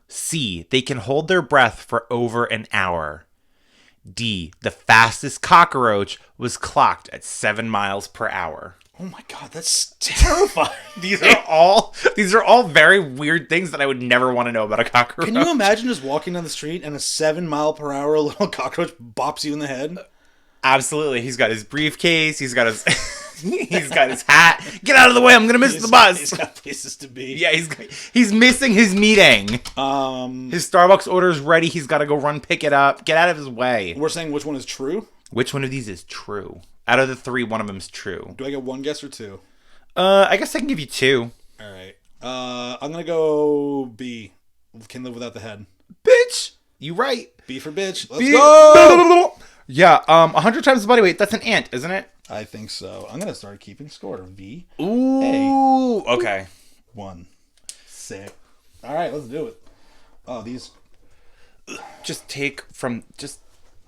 Speaker 2: C. They can hold their breath for over an hour. D. The fastest cockroach was clocked at 7 miles per hour.
Speaker 3: Oh my god, that's terrifying.
Speaker 2: These are all very weird things that I would never want to know about a cockroach.
Speaker 3: Can you imagine just walking down the street and a 7 mile per hour little cockroach bops you in the head?
Speaker 2: Absolutely. He's got his briefcase. He's got his he's got his hat. Get out of the way. I'm going to miss the bus.
Speaker 3: He's got places to be.
Speaker 2: Yeah, he's missing his meeting. His Starbucks order's ready. He's got to go run pick it up. Get out of his way.
Speaker 3: We're saying which one is true?
Speaker 2: Which one of these is true? Out of the three, one of them's true.
Speaker 3: Do I get one guess or two?
Speaker 2: I guess I can give you two.
Speaker 3: All right. I'm going to go B. Can live without the head.
Speaker 2: Bitch. You right.
Speaker 3: B for bitch. Let's
Speaker 2: B-
Speaker 3: go.
Speaker 2: Yeah, 100 times the body weight. That's an ant, isn't it?
Speaker 3: I think so. I'm going to start keeping score. V.
Speaker 2: Ooh. Okay.
Speaker 3: 1. Sick. All right, let's do it. Oh, these.
Speaker 2: Just take from,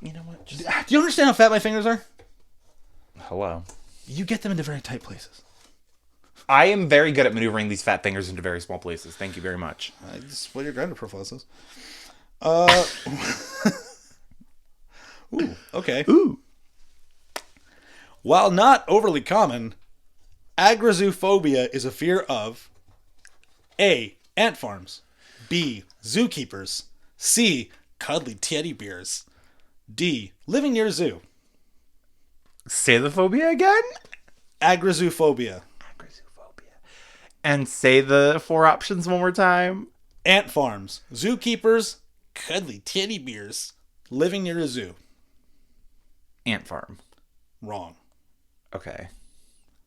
Speaker 2: you know what? Just...
Speaker 3: Do you understand how fat my fingers are?
Speaker 2: Hello.
Speaker 3: You get them into very tight places.
Speaker 2: I am very good at maneuvering these fat fingers into very small places. Thank you very much.
Speaker 3: That's what your grinder profile says. Ooh, okay.
Speaker 2: Ooh.
Speaker 3: While not overly common, agoraphoobia is a fear of A. Ant farms, B. Zookeepers, C. Cuddly teddy bears, D. Living near a zoo.
Speaker 2: Say the phobia again?
Speaker 3: Agoraphoobia.
Speaker 2: And say the four options one more time.
Speaker 3: Ant farms, zookeepers, cuddly teddy bears, living near a zoo.
Speaker 2: Ant farm.
Speaker 3: Wrong.
Speaker 2: Okay.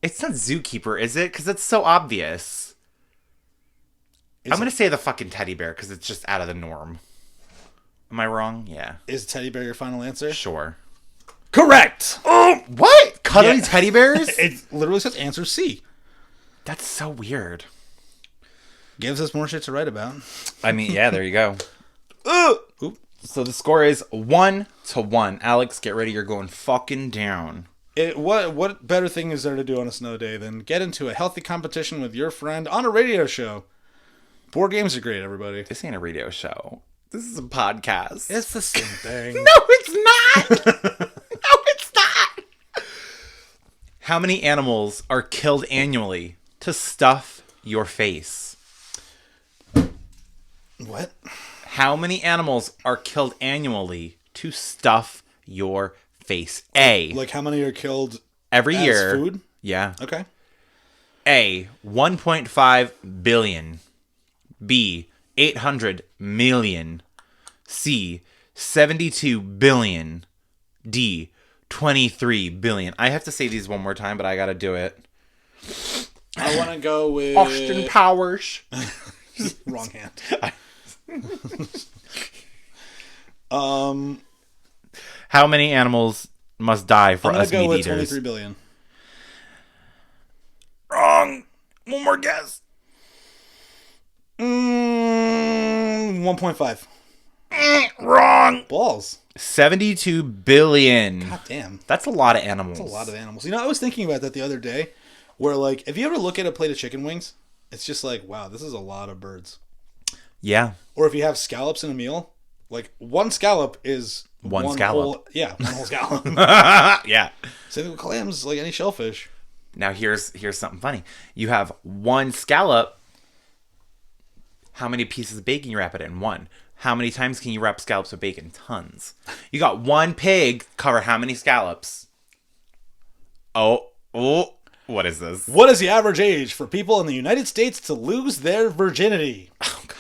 Speaker 2: It's not zookeeper, is it? Because it's so obvious. I'm going to say the fucking teddy bear because it's just out of the norm. Am I wrong? Yeah.
Speaker 3: Is teddy bear your final answer?
Speaker 2: Sure.
Speaker 3: Correct!
Speaker 2: Oh, what? Cuddly teddy bears?
Speaker 3: It literally says answer C.
Speaker 2: That's so weird.
Speaker 3: Gives us more shit to write about.
Speaker 2: I mean, yeah, there you go. Oop. So the score is 1-1. Alex, get ready. You're going fucking down.
Speaker 3: What better thing is there to do on a snow day than get into a healthy competition with your friend on a radio show? Board games are great, everybody.
Speaker 2: This ain't a radio show. This is a podcast.
Speaker 3: It's the same thing.
Speaker 2: No, it's not. No, it's not. How many animals are killed annually to stuff your face?
Speaker 3: What?
Speaker 2: How many animals are killed annually to stuff your face? A.
Speaker 3: Like how many are killed
Speaker 2: Every
Speaker 3: as
Speaker 2: year.
Speaker 3: food?
Speaker 2: Yeah.
Speaker 3: Okay.
Speaker 2: A. 1.5 billion. B. 800 million. C. 72 billion. D. 23 billion. I have to say these one more time, but I gotta do it.
Speaker 3: I want to go with
Speaker 2: Austin Powers.
Speaker 3: Wrong hand.
Speaker 2: How many animals must die for
Speaker 3: I'm gonna
Speaker 2: us
Speaker 3: go
Speaker 2: meat
Speaker 3: with
Speaker 2: eaters?
Speaker 3: 23 billion.
Speaker 2: Wrong. One more guess.
Speaker 3: 1.5.
Speaker 2: Wrong.
Speaker 3: Balls.
Speaker 2: 72 billion.
Speaker 3: God damn.
Speaker 2: That's a lot of animals.
Speaker 3: That's a lot of animals. You know, I was thinking about that the other day, where like, if you ever look at a plate of chicken wings, it's just like, wow, this is a lot of birds.
Speaker 2: Yeah.
Speaker 3: Or if you have scallops in a meal, like one scallop is
Speaker 2: One scallop.
Speaker 3: One whole scallop.
Speaker 2: Yeah.
Speaker 3: Same thing with clams, like any shellfish.
Speaker 2: Now here's something funny. You have one scallop. How many pieces of bacon you wrap it in? One. How many times can you wrap scallops with bacon? Tons. You got one pig, cover how many scallops? Oh, what is this?
Speaker 3: What is the average age for people in the United States to lose their virginity?
Speaker 2: Oh, God.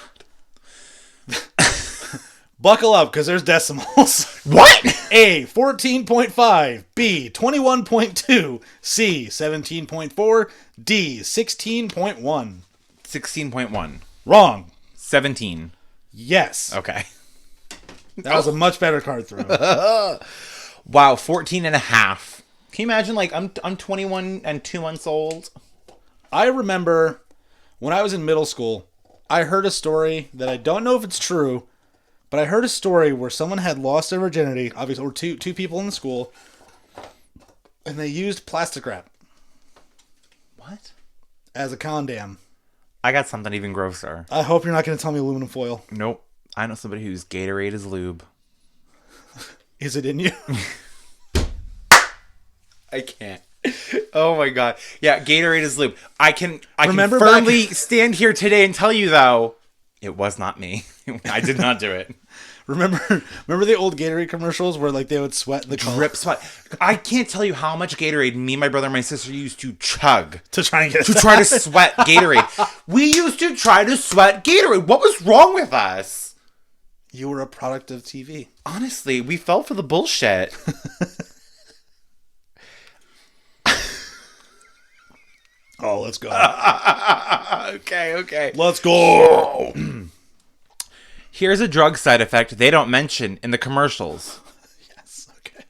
Speaker 3: Buckle up, because there's decimals.
Speaker 2: What?
Speaker 3: A, 14.5. B, 21.2. C, 17.4. D, 16.1.
Speaker 2: 16.1.
Speaker 3: Wrong.
Speaker 2: 17.
Speaker 3: Yes.
Speaker 2: Okay.
Speaker 3: That was a much better card throw.
Speaker 2: Wow, 14 and a half. Can you imagine, like, I'm 21 and 2 months old?
Speaker 3: I remember when I was in middle school, I heard a story that I don't know if it's true, but I heard a story where someone had lost their virginity, obviously, or two people in the school, and they used plastic wrap
Speaker 2: What?
Speaker 3: as a condom.
Speaker 2: I got something even grosser.
Speaker 3: I hope you're not going to tell me aluminum foil.
Speaker 2: Nope. I know somebody whose Gatorade is lube.
Speaker 3: Is it in you?
Speaker 2: I can't. Oh my God. Yeah, Gatorade is lube. I can
Speaker 3: Remember
Speaker 2: firmly stand here today and tell you, though, it was not me. I did not do it.
Speaker 3: Remember the old Gatorade commercials where like they would sweat the color
Speaker 2: Drip sweat. I can't tell you how much Gatorade me, my brother, and my sister used to chug
Speaker 3: to try and get
Speaker 2: to try to sweat Gatorade. We used to try to sweat Gatorade. What was wrong with us?
Speaker 3: You were a product of TV.
Speaker 2: Honestly, we fell for the bullshit.
Speaker 3: Oh, let's go.
Speaker 2: Okay.
Speaker 3: Let's go.
Speaker 2: Here's a drug side effect they don't mention in the commercials.
Speaker 3: Yes, okay.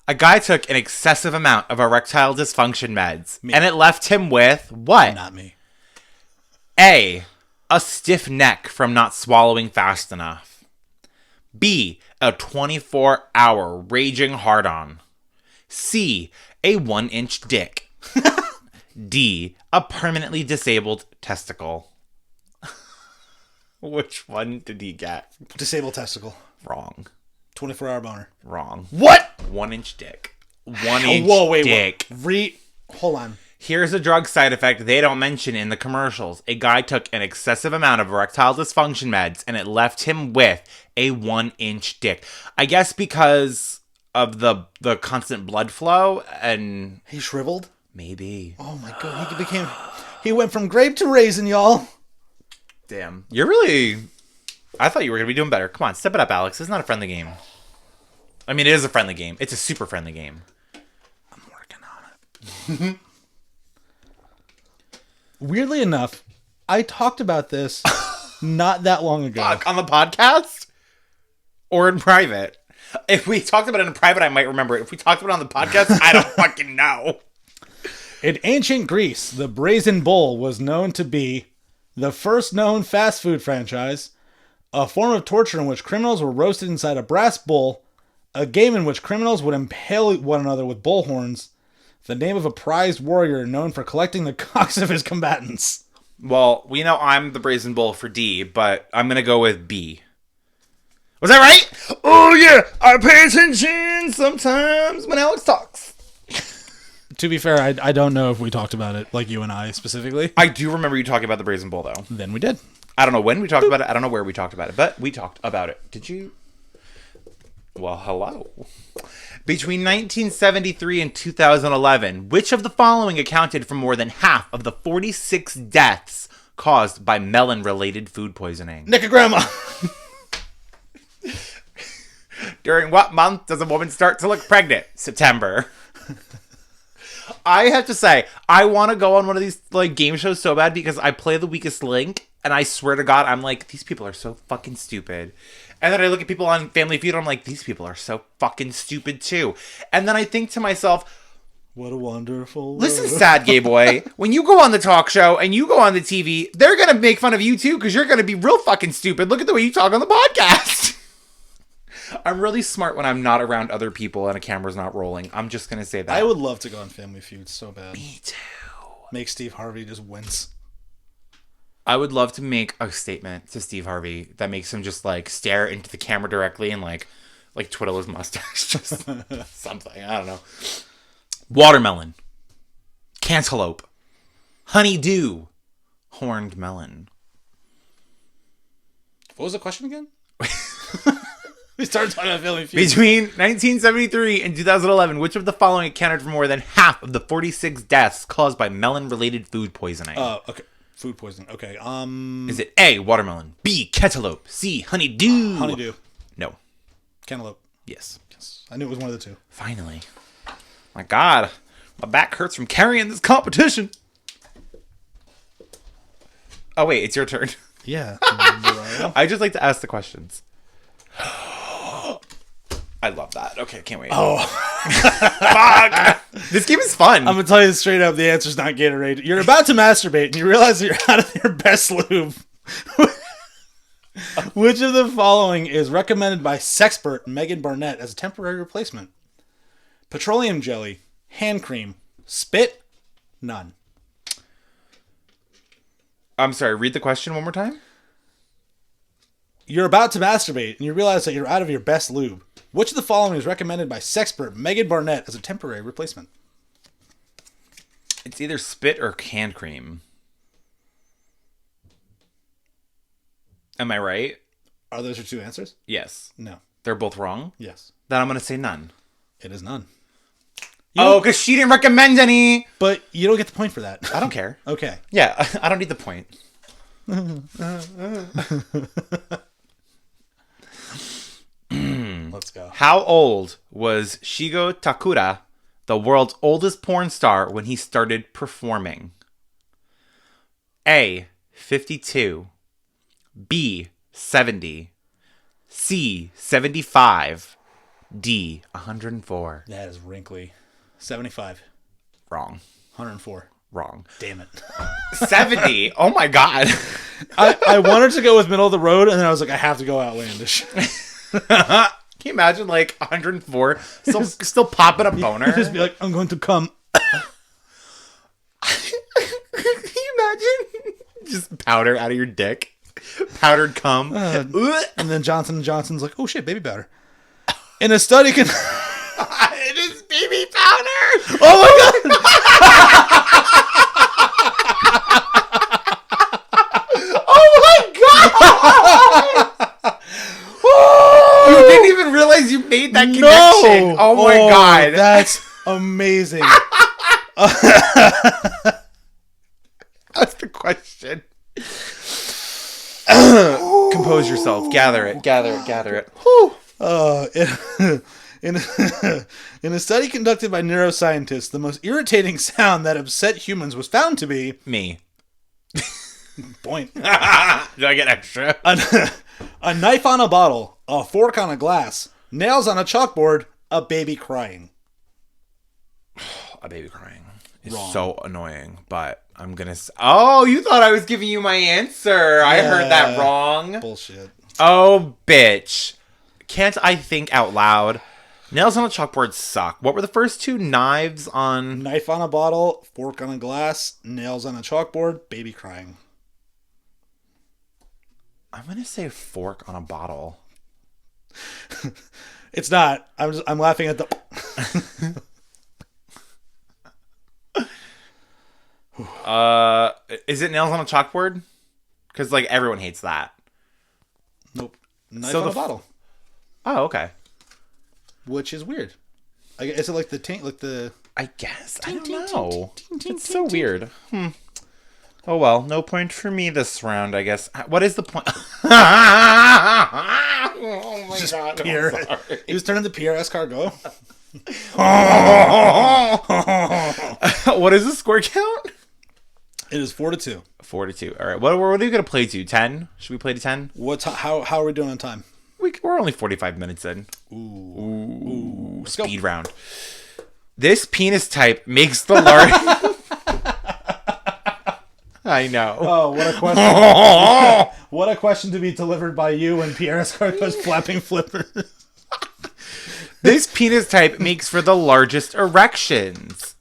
Speaker 2: A guy took an excessive amount of erectile dysfunction meds,
Speaker 3: Me.
Speaker 2: and it left him with what?
Speaker 3: Not me.
Speaker 2: A. A stiff neck from not swallowing fast enough. B. A 24-hour raging hard-on. C. A 1-inch dick. D. A permanently disabled testicle. Which one did he get?
Speaker 3: Disabled testicle.
Speaker 2: Wrong.
Speaker 3: 24-hour boner.
Speaker 2: Wrong.
Speaker 3: What?
Speaker 2: 1-inch dick. 1-inch
Speaker 3: Whoa,
Speaker 2: dick.
Speaker 3: Hold on.
Speaker 2: Here's a drug side effect they don't mention in the commercials. A guy took an excessive amount of erectile dysfunction meds, and it left him with a 1-inch dick. I guess because of the constant blood flow, and
Speaker 3: He shriveled?
Speaker 2: maybe.
Speaker 3: Oh my god, he went from grape to raisin, y'all.
Speaker 2: Damn. You're really... I thought you were going to be doing better. Come on, step it up, Alex. It's not a friendly game. I mean, it is a friendly game. It's a super friendly game.
Speaker 3: I'm working on it. Weirdly enough, I talked about this not that long ago.
Speaker 2: Fuck, on the podcast? Or in private? If we talked about it in private, I might remember it. If we talked about it on the podcast, I don't fucking know.
Speaker 3: In ancient Greece, the brazen bull was known to be The first known fast food franchise. A form of torture in which criminals were roasted inside a brass bull. A game in which criminals would impale one another with bull horns. The name of a prized warrior known for collecting the cocks of his combatants.
Speaker 2: Well, we know I'm the Brazen Bull for D, but I'm going to go with B. Was that right? Oh, yeah. I pay attention sometimes when Alex talks.
Speaker 3: To be fair, I don't know if we talked about it, like you and I specifically.
Speaker 2: I do remember you talking about the Brazen Bull, though.
Speaker 3: Then we did.
Speaker 2: I don't know when we talked about it. I don't know where we talked about it, but we talked about it. Did you? Well, hello. Between 1973 and 2011, which of the following accounted for more than half of the 46 deaths caused by melon-related food poisoning?
Speaker 3: Nick and Grandma.
Speaker 2: During what month does a woman start to look pregnant? September. I have to say, I want to go on one of these like game shows so bad because I play the weakest link, and I swear to God, I'm like, these people are so fucking stupid. And then I look at people on Family Feud, and I'm like, these people are so fucking stupid too. And then I think to myself,
Speaker 3: what a wonderful world.
Speaker 2: Listen, sad gay boy, when you go on the talk show and you go on the TV, they're going to make fun of you too because you're going to be real fucking stupid. Look at the way you talk on the podcast. I'm really smart when I'm not around other people and a camera's not rolling. I'm just going to say that.
Speaker 3: I would love to go on Family Feud so bad.
Speaker 2: Me too.
Speaker 3: Make Steve Harvey just wince.
Speaker 2: I would love to make a statement to Steve Harvey that makes him just like stare into the camera directly and like twiddle his mustache. Just something. I don't know. Watermelon. Cantaloupe. Honeydew. Horned melon.
Speaker 3: What was the question again? We started talking about Family Feud.
Speaker 2: Between 1973 and 2011, which of the following accounted for more than half of the 46 deaths caused by melon-related food poisoning?
Speaker 3: Okay. Food poisoning. Okay.
Speaker 2: Is it A, watermelon, B, cantaloupe, C, honeydew?
Speaker 3: Honeydew.
Speaker 2: No.
Speaker 3: Cantaloupe.
Speaker 2: Yes.
Speaker 3: Yes. I knew it was one of the two.
Speaker 2: Finally. My God. My back hurts from carrying this competition. Oh, wait. It's your turn.
Speaker 3: Yeah.
Speaker 2: I just like to ask the questions. I love that. Okay, can't wait.
Speaker 3: Oh.
Speaker 2: Fuck. This game is fun.
Speaker 3: I'm going to tell you straight up, the answer's not Gatorade. You're about to masturbate and you realize that you're out of your best lube. Which of the following is recommended by sexpert Megan Barnett as a temporary replacement? Petroleum jelly, hand cream, spit, none.
Speaker 2: I'm sorry, read the question one more time.
Speaker 3: You're about to masturbate and you realize that you're out of your best lube. Which of the following is recommended by sexpert Megan Barnett as a temporary replacement?
Speaker 2: It's either spit or hand cream. Am I right?
Speaker 3: Are those your two answers?
Speaker 2: Yes.
Speaker 3: No.
Speaker 2: They're both wrong?
Speaker 3: Yes.
Speaker 2: Then I'm going to say none.
Speaker 3: It is none.
Speaker 2: Because she didn't recommend any.
Speaker 3: But you don't get the point for that.
Speaker 2: I don't care.
Speaker 3: Okay.
Speaker 2: Yeah, I don't need the point.
Speaker 3: Let's go.
Speaker 2: How old was Shigo Takura, the world's oldest porn star, when he started performing? A, 52. B, 70. C, 75. D, 104.
Speaker 3: That is wrinkly. 75.
Speaker 2: Wrong.
Speaker 3: 104.
Speaker 2: Wrong.
Speaker 3: Damn it.
Speaker 2: 70. Oh my God.
Speaker 3: I wanted to go with middle of the road, and then I was like, I have to go outlandish.
Speaker 2: Can you imagine like 104 still popping a boner?
Speaker 3: Just be like, I'm going to come.
Speaker 2: Can you imagine? Just powder out of your dick. Powdered cum.
Speaker 3: And then Johnson & Johnson's like, oh shit, baby powder. In a study
Speaker 2: It is baby powder.
Speaker 3: Oh my God.
Speaker 2: Oh my God. You didn't even realize you made that connection.
Speaker 3: No.
Speaker 2: Oh my God.
Speaker 3: That's amazing.
Speaker 2: That's the question. Compose yourself. Gather it.
Speaker 3: In a study conducted by neuroscientists, the most irritating sound that upset humans was found to be...
Speaker 2: Me.
Speaker 3: Point.
Speaker 2: Do I get extra?
Speaker 3: A knife on a bottle, a fork on a glass, nails on a chalkboard, a baby crying.
Speaker 2: A baby crying. is
Speaker 3: Wrong.
Speaker 2: so annoying, but I'm gonna. Oh, you thought I was giving you my answer? I heard that wrong.
Speaker 3: Bullshit.
Speaker 2: Oh, bitch! Can't I think out loud? Nails on a chalkboard suck. What were the first two? Knives on...
Speaker 3: Knife on a bottle, fork on a glass, nails on a chalkboard, baby crying.
Speaker 2: I'm gonna say fork on a bottle.
Speaker 3: It's not. I'm laughing at the...
Speaker 2: Is it nails on a chalkboard? Because, like, everyone hates that.
Speaker 3: Nope. Knife
Speaker 2: So
Speaker 3: on
Speaker 2: the
Speaker 3: a bottle.
Speaker 2: Oh, okay.
Speaker 3: Which is weird. Is it like the taint, like the...
Speaker 2: I guess. I don't know. It's so weird. Oh, well. No point for me this round, I guess. What is the point? Oh, my
Speaker 3: Just
Speaker 2: God. I'm
Speaker 3: Pierre.
Speaker 2: sorry.
Speaker 3: He was turning the Pierre escargot.
Speaker 2: What is the score count?
Speaker 3: It is 4-2.
Speaker 2: 4-2. All right. What are we going to play to? 10? Should we play to 10?
Speaker 3: How are we doing on time?
Speaker 2: We're only 45 minutes in.
Speaker 3: Ooh. Let's go.
Speaker 2: Speed round. This penis type makes the large... I know.
Speaker 3: Oh, what a question. What a question to be delivered by you and Pierre escargot's flapping flippers.
Speaker 2: This penis type makes for the largest erections.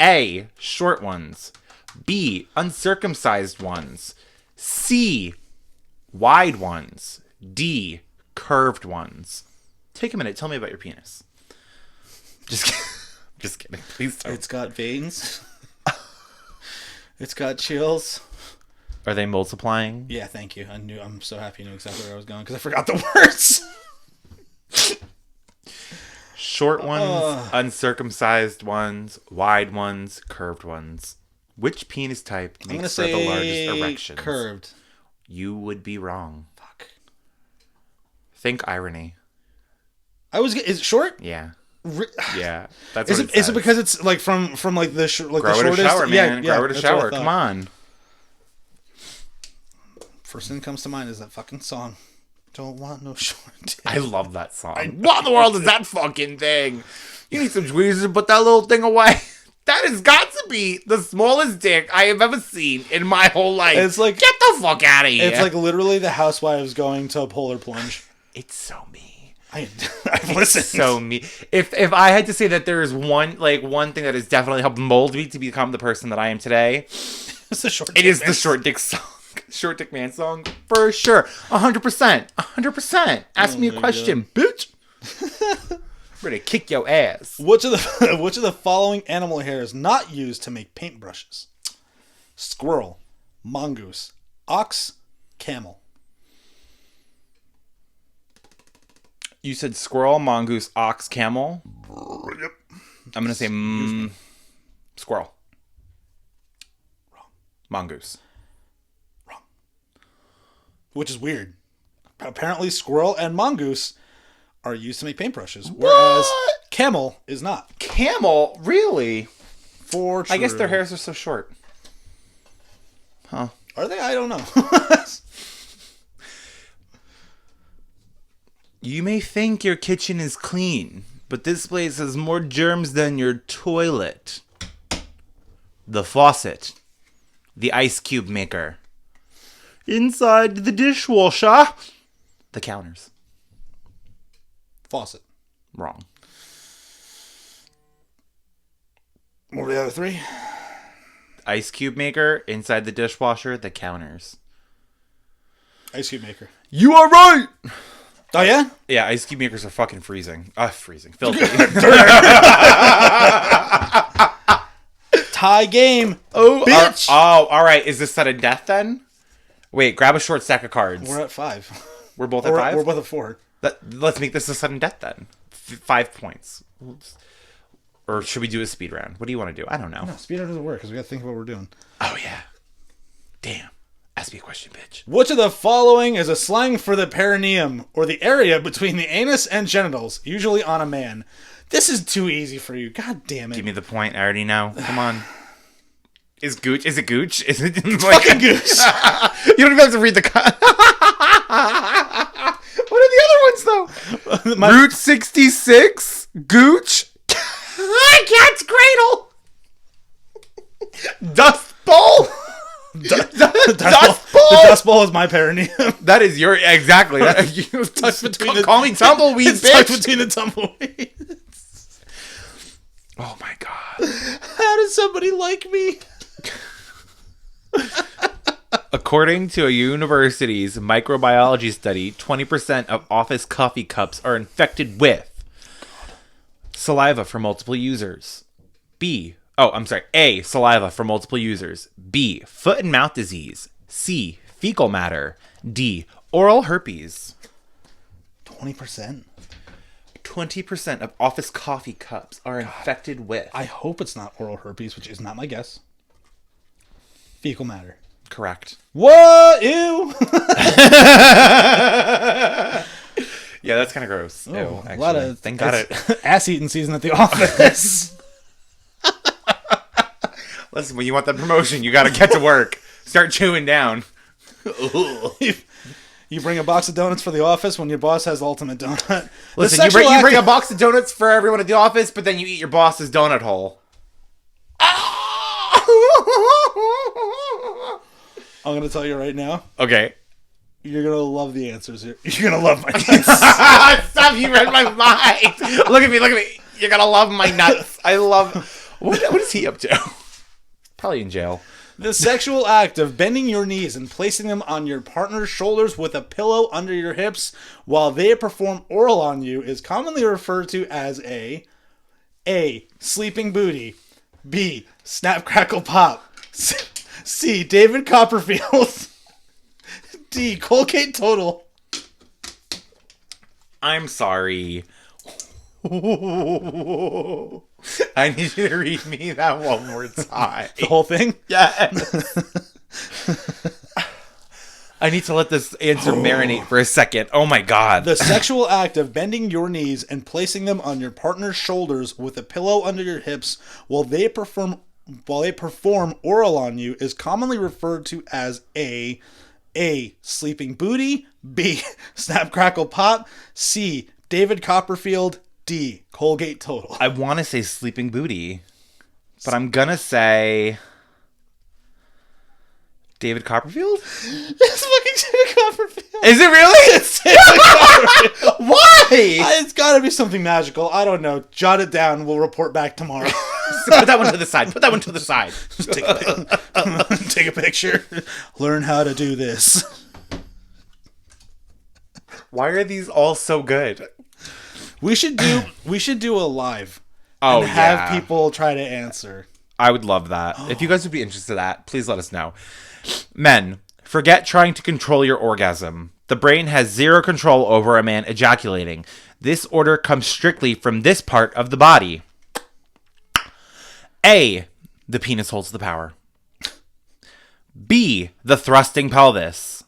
Speaker 2: A. Short ones. B. Uncircumcised ones. C. Wide ones. D. Curved ones. Take a minute. Tell me about your penis. Just kidding. Please don't.
Speaker 3: It's got veins. It's got chills.
Speaker 2: Are they multiplying?
Speaker 3: Yeah, thank you. I'm so happy you knew exactly where I was going because I forgot the words.
Speaker 2: Short ones, uncircumcised ones, wide ones, curved ones. Which penis type
Speaker 3: I'm gonna
Speaker 2: makes for the largest
Speaker 3: say
Speaker 2: erections?
Speaker 3: curved.
Speaker 2: You would be wrong.
Speaker 3: Fuck.
Speaker 2: Think irony.
Speaker 3: Is it short?
Speaker 2: Yeah.
Speaker 3: Ri-
Speaker 2: Yeah. That's
Speaker 3: Is
Speaker 2: what
Speaker 3: it? Is it because it's like from like the
Speaker 2: Grow
Speaker 3: the
Speaker 2: it a
Speaker 3: shortest?
Speaker 2: shower, man.
Speaker 3: Yeah,
Speaker 2: Grow it a
Speaker 3: that's what I
Speaker 2: shower.
Speaker 3: thought.
Speaker 2: Come on.
Speaker 3: First thing that comes to mind is that fucking song. Don't want no short dick.
Speaker 2: I love that song. What in the world is that fucking thing? You need some tweezers to put that little thing away. That has got to be the smallest dick I have ever seen in my whole life.
Speaker 3: It's like-
Speaker 2: get the fuck out of here.
Speaker 3: It's like literally the housewives going to a polar plunge.
Speaker 2: It's so me.
Speaker 3: I've listened.
Speaker 2: So me. If I had to say that there is one thing that has definitely helped mold me to become the person that I am today,
Speaker 3: It's the short.
Speaker 2: it is the Short Dick song. Short Dick Man song for sure. 100%. 100%. Ask me a question, bitch. I'm ready to kick your ass.
Speaker 3: Which of the following animal hair is not used to make paintbrushes? Squirrel, mongoose, ox, camel.
Speaker 2: You said squirrel, mongoose, ox, camel.
Speaker 3: Yep.
Speaker 2: I'm gonna say squirrel.
Speaker 3: Wrong.
Speaker 2: Mongoose.
Speaker 3: Wrong. Which is weird. Apparently, squirrel and mongoose are used to make paintbrushes, whereas camel is not.
Speaker 2: Camel? Really?
Speaker 3: For true.
Speaker 2: I guess their hairs are so short. Huh.
Speaker 3: Are they? I don't know.
Speaker 2: You may think your kitchen is clean, but this place has more germs than your toilet. The faucet. The ice cube maker. Inside the dishwasher. The counters.
Speaker 3: Faucet.
Speaker 2: Wrong.
Speaker 3: What were the other three?
Speaker 2: Ice cube maker. Inside the dishwasher. The counters.
Speaker 3: Ice cube maker.
Speaker 2: You are right!
Speaker 3: Oh yeah?
Speaker 2: Yeah, ice cube makers are fucking freezing. Freezing. Filthy.
Speaker 3: Tie game.
Speaker 2: Oh,
Speaker 3: bitch.
Speaker 2: Alright. Is this sudden death then? Wait, grab a short stack of cards.
Speaker 3: We're at 5.
Speaker 2: We're both at 5?
Speaker 3: We're both at 4.
Speaker 2: Let's make this a sudden death then. 5 points. Or should we do a speed round? What do you want to do? I don't know.
Speaker 3: No, speed up doesn't work because we got to think of what we're doing.
Speaker 2: Oh, yeah. Damn. Ask me a question, bitch.
Speaker 3: Which of the following is a slang for the perineum, or the area between the anus and genitals, usually on a man? This is too easy for you. God damn it.
Speaker 2: Give me the point. I already know. Come on. Is it gooch? Is it
Speaker 3: Fucking goose.
Speaker 2: You don't even have to read the What are the other ones though? Route 66, gooch, cat's cradle. Dust bowl?
Speaker 3: The
Speaker 2: Dust bowl?
Speaker 3: The Dust Bowl is my perineum.
Speaker 2: That is your... Exactly. You
Speaker 3: Tucked between the-
Speaker 2: call me tumbleweed,
Speaker 3: It's tucked
Speaker 2: bitch.
Speaker 3: between the tumbleweeds.
Speaker 2: Oh, my God.
Speaker 3: How does somebody like me?
Speaker 2: According to a university's microbiology study, 20% of office coffee cups are infected with saliva from multiple users. A. Saliva from multiple users. B. Foot and mouth disease. C. Fecal matter. D. Oral herpes.
Speaker 3: 20%?
Speaker 2: 20% of office coffee cups are infected with.
Speaker 3: I hope it's not oral herpes, which is not my guess. Fecal matter.
Speaker 2: Correct.
Speaker 3: What? Ew.
Speaker 2: Yeah, that's kind of gross. Ew,
Speaker 3: A
Speaker 2: actually.
Speaker 3: lot of
Speaker 2: Thank God it.
Speaker 3: ass-eating season at the office.
Speaker 2: Listen, when you want that promotion, you got to get to work. Start chewing down.
Speaker 3: You bring a box of donuts for the office when your boss has the ultimate donut.
Speaker 2: Listen, you bring a box of donuts for everyone at the office, but then you eat your boss's donut hole.
Speaker 3: I'm going to tell you right now,
Speaker 2: Okay.
Speaker 3: you're going to love the answers here. You're going to love my nuts.
Speaker 2: Stop, you read my mind. Look at me. You're going to love my nuts. I love... What is he up to? Probably in jail.
Speaker 3: The sexual act of bending your knees and placing them on your partner's shoulders with a pillow under your hips while they perform oral on you is commonly referred to as A. Sleeping booty. B. Snap, crackle, pop. C. David Copperfield. D. Colgate Total.
Speaker 2: I'm sorry. I need you to read me that one more time.
Speaker 3: The whole thing?
Speaker 2: Yes. I need to let this answer marinate for a second. Oh my God.
Speaker 3: The sexual act of bending your knees and placing them on your partner's shoulders with a pillow under your hips while they perform oral on you is commonly referred to as A. Sleeping booty. B. Snap, crackle, pop. C. David Copperfield. D. Colgate Total.
Speaker 2: I want to say sleeping booty, but I'm going to say David Copperfield?
Speaker 3: It's fucking David Copperfield.
Speaker 2: Is it really?
Speaker 3: It's David Copperfield.
Speaker 2: Why?
Speaker 3: It's got to be something magical. I don't know. Jot it down. We'll report back tomorrow.
Speaker 2: Put that one to the side.
Speaker 3: Take a picture. Learn how to do this.
Speaker 2: Why are these all so good?
Speaker 3: We should do a live.
Speaker 2: Oh,
Speaker 3: and have
Speaker 2: yeah.
Speaker 3: people try to answer.
Speaker 2: I would love that. If you guys would be interested in that, please let us know. Men, forget trying to control your orgasm. The brain has zero control over a man ejaculating. This order comes strictly from this part of the body. A. The penis holds the power. B. The thrusting pelvis.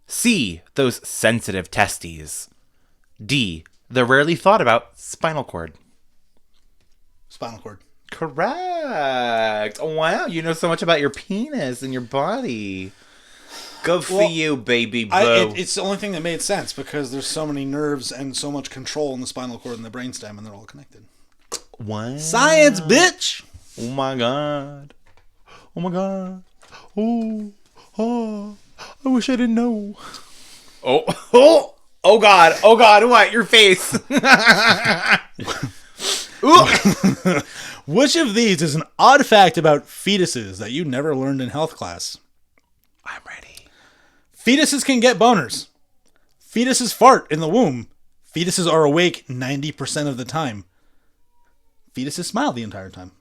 Speaker 2: C. Those sensitive testes. D. The rarely thought about spinal cord.
Speaker 3: Spinal cord.
Speaker 2: Correct. Oh, wow, you know so much about your penis and your body. Good for you, baby boo.
Speaker 3: It's the only thing that made sense because there's so many nerves and so much control in the spinal cord and the brainstem, and they're all connected.
Speaker 2: Wow.
Speaker 3: Science, bitch!
Speaker 2: Oh my god. Oh my god. Oh, I wish I didn't know. Oh god. Oh god, what? Your face.
Speaker 3: Which of these is an odd fact about fetuses that you never learned in health class?
Speaker 2: I'm ready.
Speaker 3: Fetuses can get boners. Fetuses fart in the womb. Fetuses are awake 90% of the time. Fetuses smile the entire time.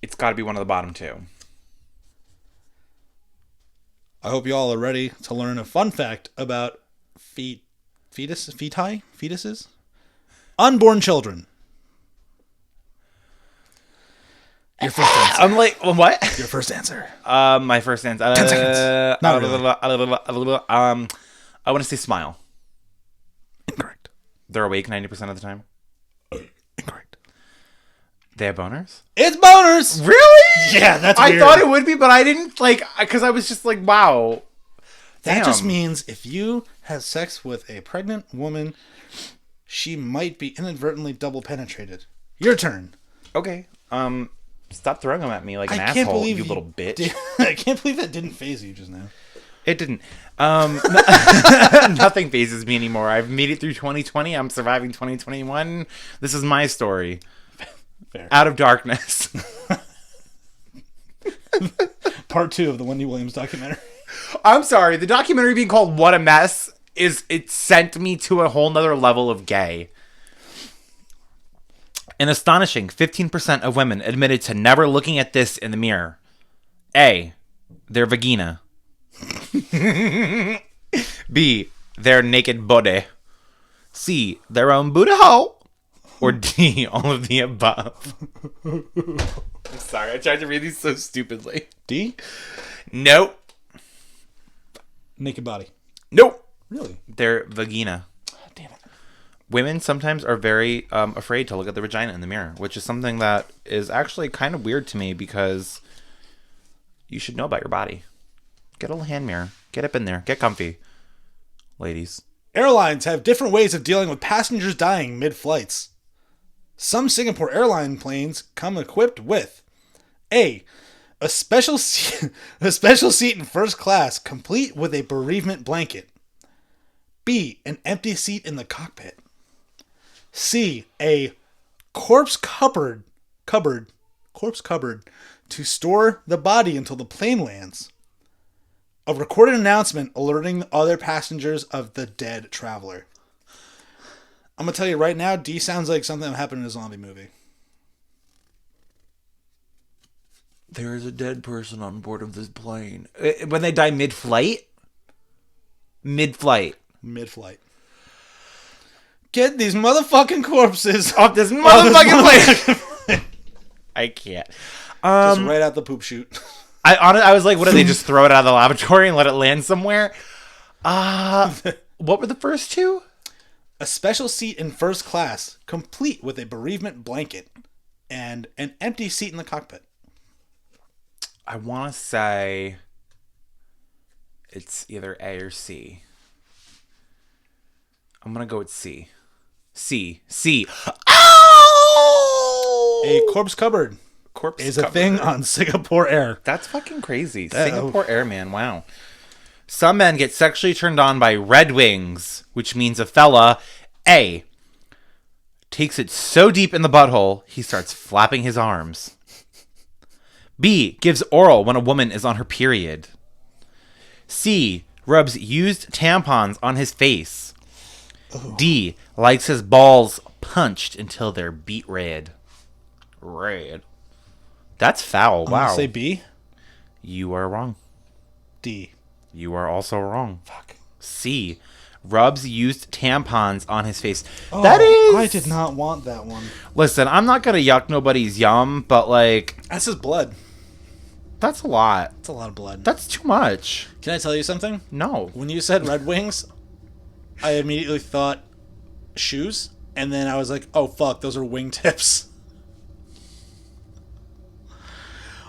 Speaker 2: It's got to be one of the bottom two.
Speaker 3: I hope you all are ready to learn a fun fact about fetuses? Unborn children. Your first answer.
Speaker 2: I'm like, what?
Speaker 3: Your first answer.
Speaker 2: My first answer.
Speaker 3: 10 seconds. Not really.
Speaker 2: I want to say smile.
Speaker 3: Incorrect.
Speaker 2: They're awake 90% of the time.
Speaker 3: Incorrect.
Speaker 2: They have boners?
Speaker 3: It's boners!
Speaker 2: Really?
Speaker 3: Yeah, that's
Speaker 2: I
Speaker 3: weird.
Speaker 2: thought it would be, but I didn't, because I was just like, wow.
Speaker 3: That just
Speaker 2: Damn.
Speaker 3: means if you have sex with a pregnant woman, she might be inadvertently double penetrated. Your turn.
Speaker 2: Okay. Stop throwing them at me like an
Speaker 3: I
Speaker 2: asshole,
Speaker 3: can't believe
Speaker 2: you little bitch.
Speaker 3: I can't believe that didn't phase you just now.
Speaker 2: It didn't. Nothing phases me anymore. I've made it through 2020. I'm surviving 2021. This is my story.
Speaker 3: Fair.
Speaker 2: Out of darkness.
Speaker 3: Part 2 of the Wendy Williams documentary.
Speaker 2: I'm sorry. The documentary being called What a Mess it sent me to a whole nother level of gay. An astonishing 15% of women admitted to never looking at this in the mirror. A. Their vagina. B. Their naked body. C. Their own booty hole. Or D. All of the above. I'm sorry. I tried to read these so stupidly.
Speaker 3: D?
Speaker 2: Nope.
Speaker 3: Naked body.
Speaker 2: Nope.
Speaker 3: Really?
Speaker 2: Their vagina.
Speaker 3: Damn it.
Speaker 2: Women sometimes are very afraid to look at their vagina in the mirror, which is something that is actually kind of weird to me because you should know about your body. Get a little hand mirror. Get up in there. Get comfy. Ladies.
Speaker 3: Airlines have different ways of dealing with passengers dying mid-flights. Some Singapore airline planes come equipped with A. A special seat in first class complete with a bereavement blanket. B. An empty seat in the cockpit. C. A corpse cupboard to store the body until the plane lands. A recorded announcement alerting other passengers of the dead traveler. I'm going to tell you right now, D sounds like something that happened in a zombie movie.
Speaker 2: There is a dead person on board of this plane. When they die mid-flight? Mid-flight.
Speaker 3: Mid-flight. Get these motherfucking corpses
Speaker 2: Off this motherfucking plane. I can't.
Speaker 3: Just right out the poop chute.
Speaker 2: I was like, what do they just throw it out of the laboratory and let it land somewhere? What were the first two?
Speaker 3: A special seat in first class, complete with a bereavement blanket, and an empty seat in the cockpit.
Speaker 2: I want to say it's either A or C. I'm going to go with C. C. Oh!
Speaker 3: A corpse cupboard
Speaker 2: Corpse
Speaker 3: is a
Speaker 2: cupboard.
Speaker 3: thing on Singapore Air.
Speaker 2: That's fucking crazy. Singapore Airman, wow. Some men get sexually turned on by red wings, which means a fella, A, takes it so deep in the butthole, he starts flapping his arms. B, gives oral when a woman is on her period. C, rubs used tampons on his face. D, likes his balls punched until they're beet red. Red. That's foul.
Speaker 3: I'm
Speaker 2: Wow.
Speaker 3: gonna say B.
Speaker 2: You are wrong.
Speaker 3: D.
Speaker 2: You are also wrong.
Speaker 3: Fuck.
Speaker 2: C, rubs used tampons on his face.
Speaker 3: Oh,
Speaker 2: That is...
Speaker 3: I did not want that one.
Speaker 2: Listen, I'm not going to yuck nobody's yum, but, like,
Speaker 3: That's just blood.
Speaker 2: that's a lot.
Speaker 3: That's a lot of blood.
Speaker 2: That's too much.
Speaker 3: Can I tell you something?
Speaker 2: No.
Speaker 3: When you said Red Wings, I immediately thought shoes, and then I was like, oh fuck, those are wingtips.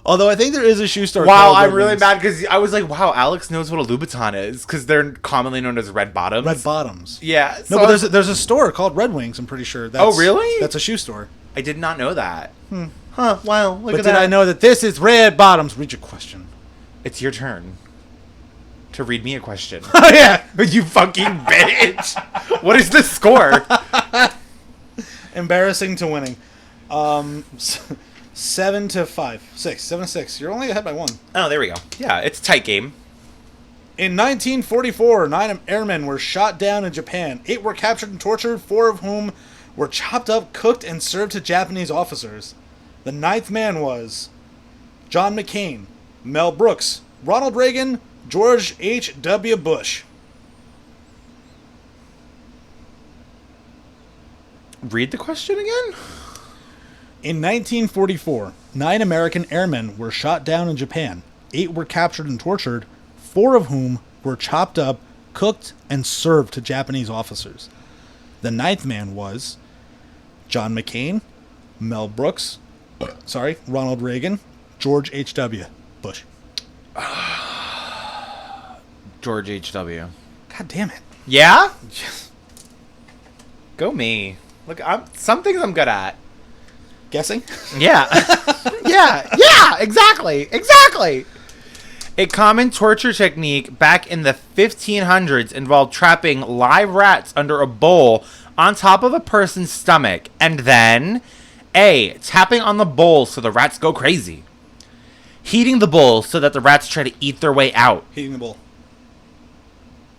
Speaker 3: Although I think there is a shoe store.
Speaker 2: Wow,
Speaker 3: called
Speaker 2: I'm
Speaker 3: Red
Speaker 2: really
Speaker 3: Wings.
Speaker 2: mad because I was like, wow, Alex knows what a Louboutin is because they're commonly known as red bottoms.
Speaker 3: Red Bottoms.
Speaker 2: Yeah.
Speaker 3: No,
Speaker 2: so
Speaker 3: but there's a store called Red Wings. I'm pretty sure. That's,
Speaker 2: Oh, really?
Speaker 3: That's a shoe store.
Speaker 2: I did not know that. Huh, wow, look
Speaker 3: But
Speaker 2: at
Speaker 3: did
Speaker 2: that.
Speaker 3: I know that this is Red Bottoms? Read your question.
Speaker 2: It's your turn to read me a question.
Speaker 3: Oh yeah.
Speaker 2: You fucking bitch. What is the score?
Speaker 3: Embarrassing to winning. 7-5. 7-6. You're only ahead by one.
Speaker 2: Oh, there we go. Yeah, it's a tight game.
Speaker 3: In 1944, 9 airmen were shot down in Japan. 8 were captured and tortured, 4 of whom were chopped up, cooked, and served to Japanese officers. The 9th man was John McCain, Mel Brooks, Ronald Reagan, George H.W. Bush.
Speaker 2: Read the question again?
Speaker 3: In 1944, 9 American airmen were shot down in Japan. 8 were captured and tortured, 4 of whom were chopped up, cooked, and served to Japanese officers. The 9th man was John McCain, Mel Brooks, Ronald Reagan, George H.W. Bush.
Speaker 2: George H.W.
Speaker 3: God damn it.
Speaker 2: Yeah? Go me. Look, some things I'm good at.
Speaker 3: Guessing?
Speaker 2: Yeah. yeah, exactly. A common torture technique back in the 1500s involved trapping live rats under a bowl on top of a person's stomach and then A, tapping on the bowl so the rats go crazy. Heating the bowl so that the rats try to eat their way out.
Speaker 3: Heating the bowl.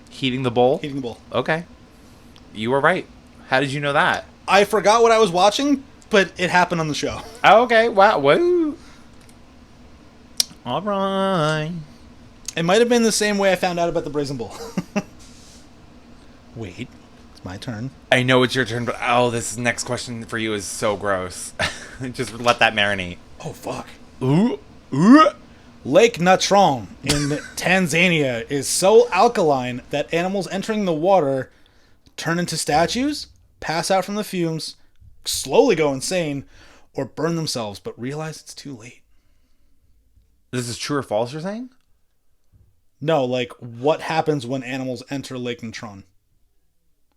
Speaker 2: Heating the bowl?
Speaker 3: Heating the bowl.
Speaker 2: Okay. You were right. How did you know that?
Speaker 3: I forgot what I was watching, but it happened on the show.
Speaker 2: Oh, okay. Wow. Woo. All right.
Speaker 3: It might have been the same way I found out about the Brazen Bull. Wait. It's my turn.
Speaker 2: I know it's your turn, but this next question for you is so gross. Just let that marinate.
Speaker 3: Oh, fuck.
Speaker 2: Ooh.
Speaker 3: Lake Natron in Tanzania is so alkaline that animals entering the water turn into statues, pass out from the fumes, slowly go insane, or burn themselves, but realize it's too late.
Speaker 2: This is true or false, you're saying?
Speaker 3: No, like, what happens when animals enter Lake Natron?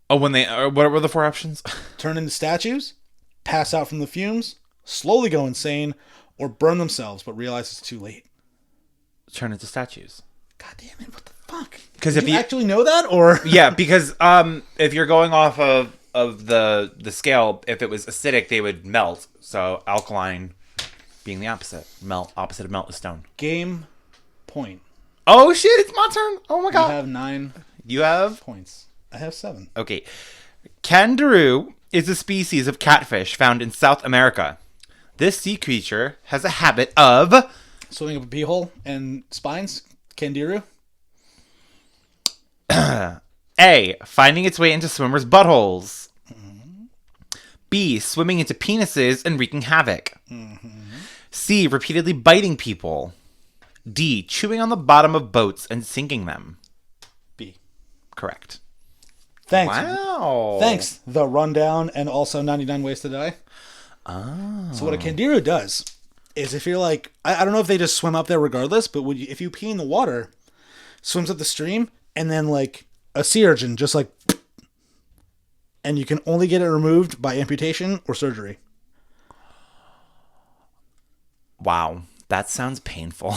Speaker 2: Oh, when they... what were the 4 options?
Speaker 3: Turn into statues, pass out from the fumes, slowly go insane, or burn themselves, but realize it's too late.
Speaker 2: Turn into statues.
Speaker 3: God damn it, what the fuck?
Speaker 2: Because
Speaker 3: Did
Speaker 2: if
Speaker 3: you actually know that, or...
Speaker 2: Yeah, because if you're going off of the scale, if it was acidic, they would melt. So alkaline being the opposite. Opposite of melt is stone.
Speaker 3: Game point.
Speaker 2: Oh shit, it's my turn. Oh my god.
Speaker 3: You have 9
Speaker 2: You have?
Speaker 3: points. I have 7.
Speaker 2: Okay. Kangaroo is a species of catfish found in South America. This sea creature has a habit of...
Speaker 3: Swimming up a pee hole and spines? Kangaroo?
Speaker 2: A. Finding its way into swimmers' buttholes. B. Swimming into penises and wreaking havoc. C. Repeatedly biting people. D. Chewing on the bottom of boats and sinking them.
Speaker 3: B.
Speaker 2: Correct.
Speaker 3: Thanks.
Speaker 2: Wow.
Speaker 3: Thanks, The Rundown, and also 99 Ways to Die.
Speaker 2: Oh.
Speaker 3: So what a kangaroo does is if you're like... I don't know if they just swim up there regardless, but if you pee in the water, swims up the stream, and then like a sea urchin just like... And you can only get it removed by amputation or surgery.
Speaker 2: Wow. That sounds painful.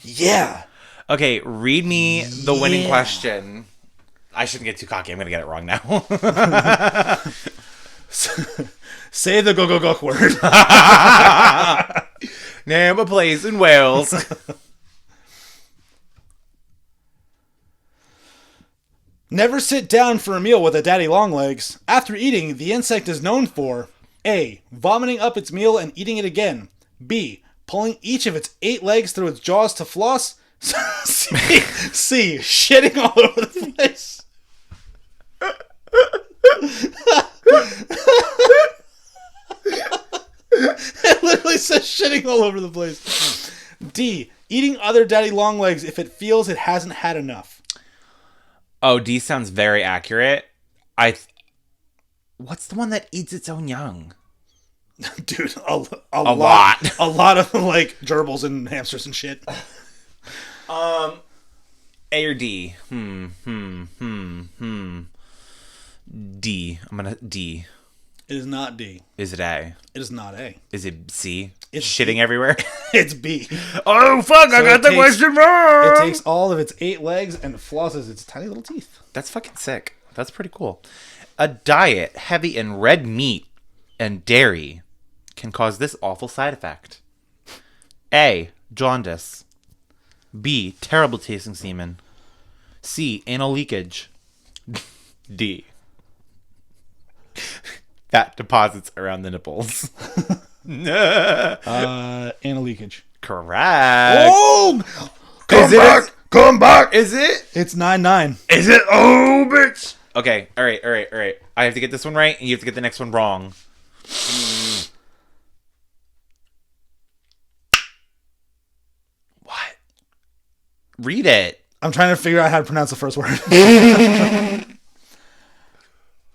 Speaker 3: Yeah.
Speaker 2: Okay, read me the winning question. I shouldn't get too cocky. I'm going to get it wrong now.
Speaker 3: Say the go word.
Speaker 2: Name a place in Wales.
Speaker 3: Never sit down for a meal with a daddy longlegs. After eating, the insect is known for A. Vomiting up its meal and eating it again. B. Pulling each of its 8 legs through its jaws to floss. C. Shitting all over the place. It literally says shitting all over the place. D. Eating other daddy longlegs if it feels it hasn't had enough.
Speaker 2: Oh, D sounds very accurate. What's the one that eats its own young?
Speaker 3: Dude, a
Speaker 2: lot.
Speaker 3: A lot of like gerbils and hamsters and shit.
Speaker 2: A or D? D. I'm gonna D.
Speaker 3: It is not D.
Speaker 2: Is it A?
Speaker 3: It is not A.
Speaker 2: Is it C?
Speaker 3: It's
Speaker 2: shitting
Speaker 3: B.
Speaker 2: everywhere.
Speaker 3: It's B.
Speaker 2: Oh fuck! I got the question wrong.
Speaker 3: It takes all of its 8 legs and flosses its tiny little teeth.
Speaker 2: That's fucking sick. That's pretty cool. A diet heavy in red meat and dairy can cause this awful side effect. A. Jaundice. B. Terrible tasting semen. C. Anal leakage. D. Fat deposits around the nipples.
Speaker 3: Anal leakage.
Speaker 2: Correct.
Speaker 3: Oh!
Speaker 2: Come back! Is it?
Speaker 3: It's 9-9.
Speaker 2: Is it? Oh, bitch! Okay, alright. I have to get this one right, and you have to get the next one wrong. What? Read it.
Speaker 3: I'm trying to figure out how to pronounce the first word.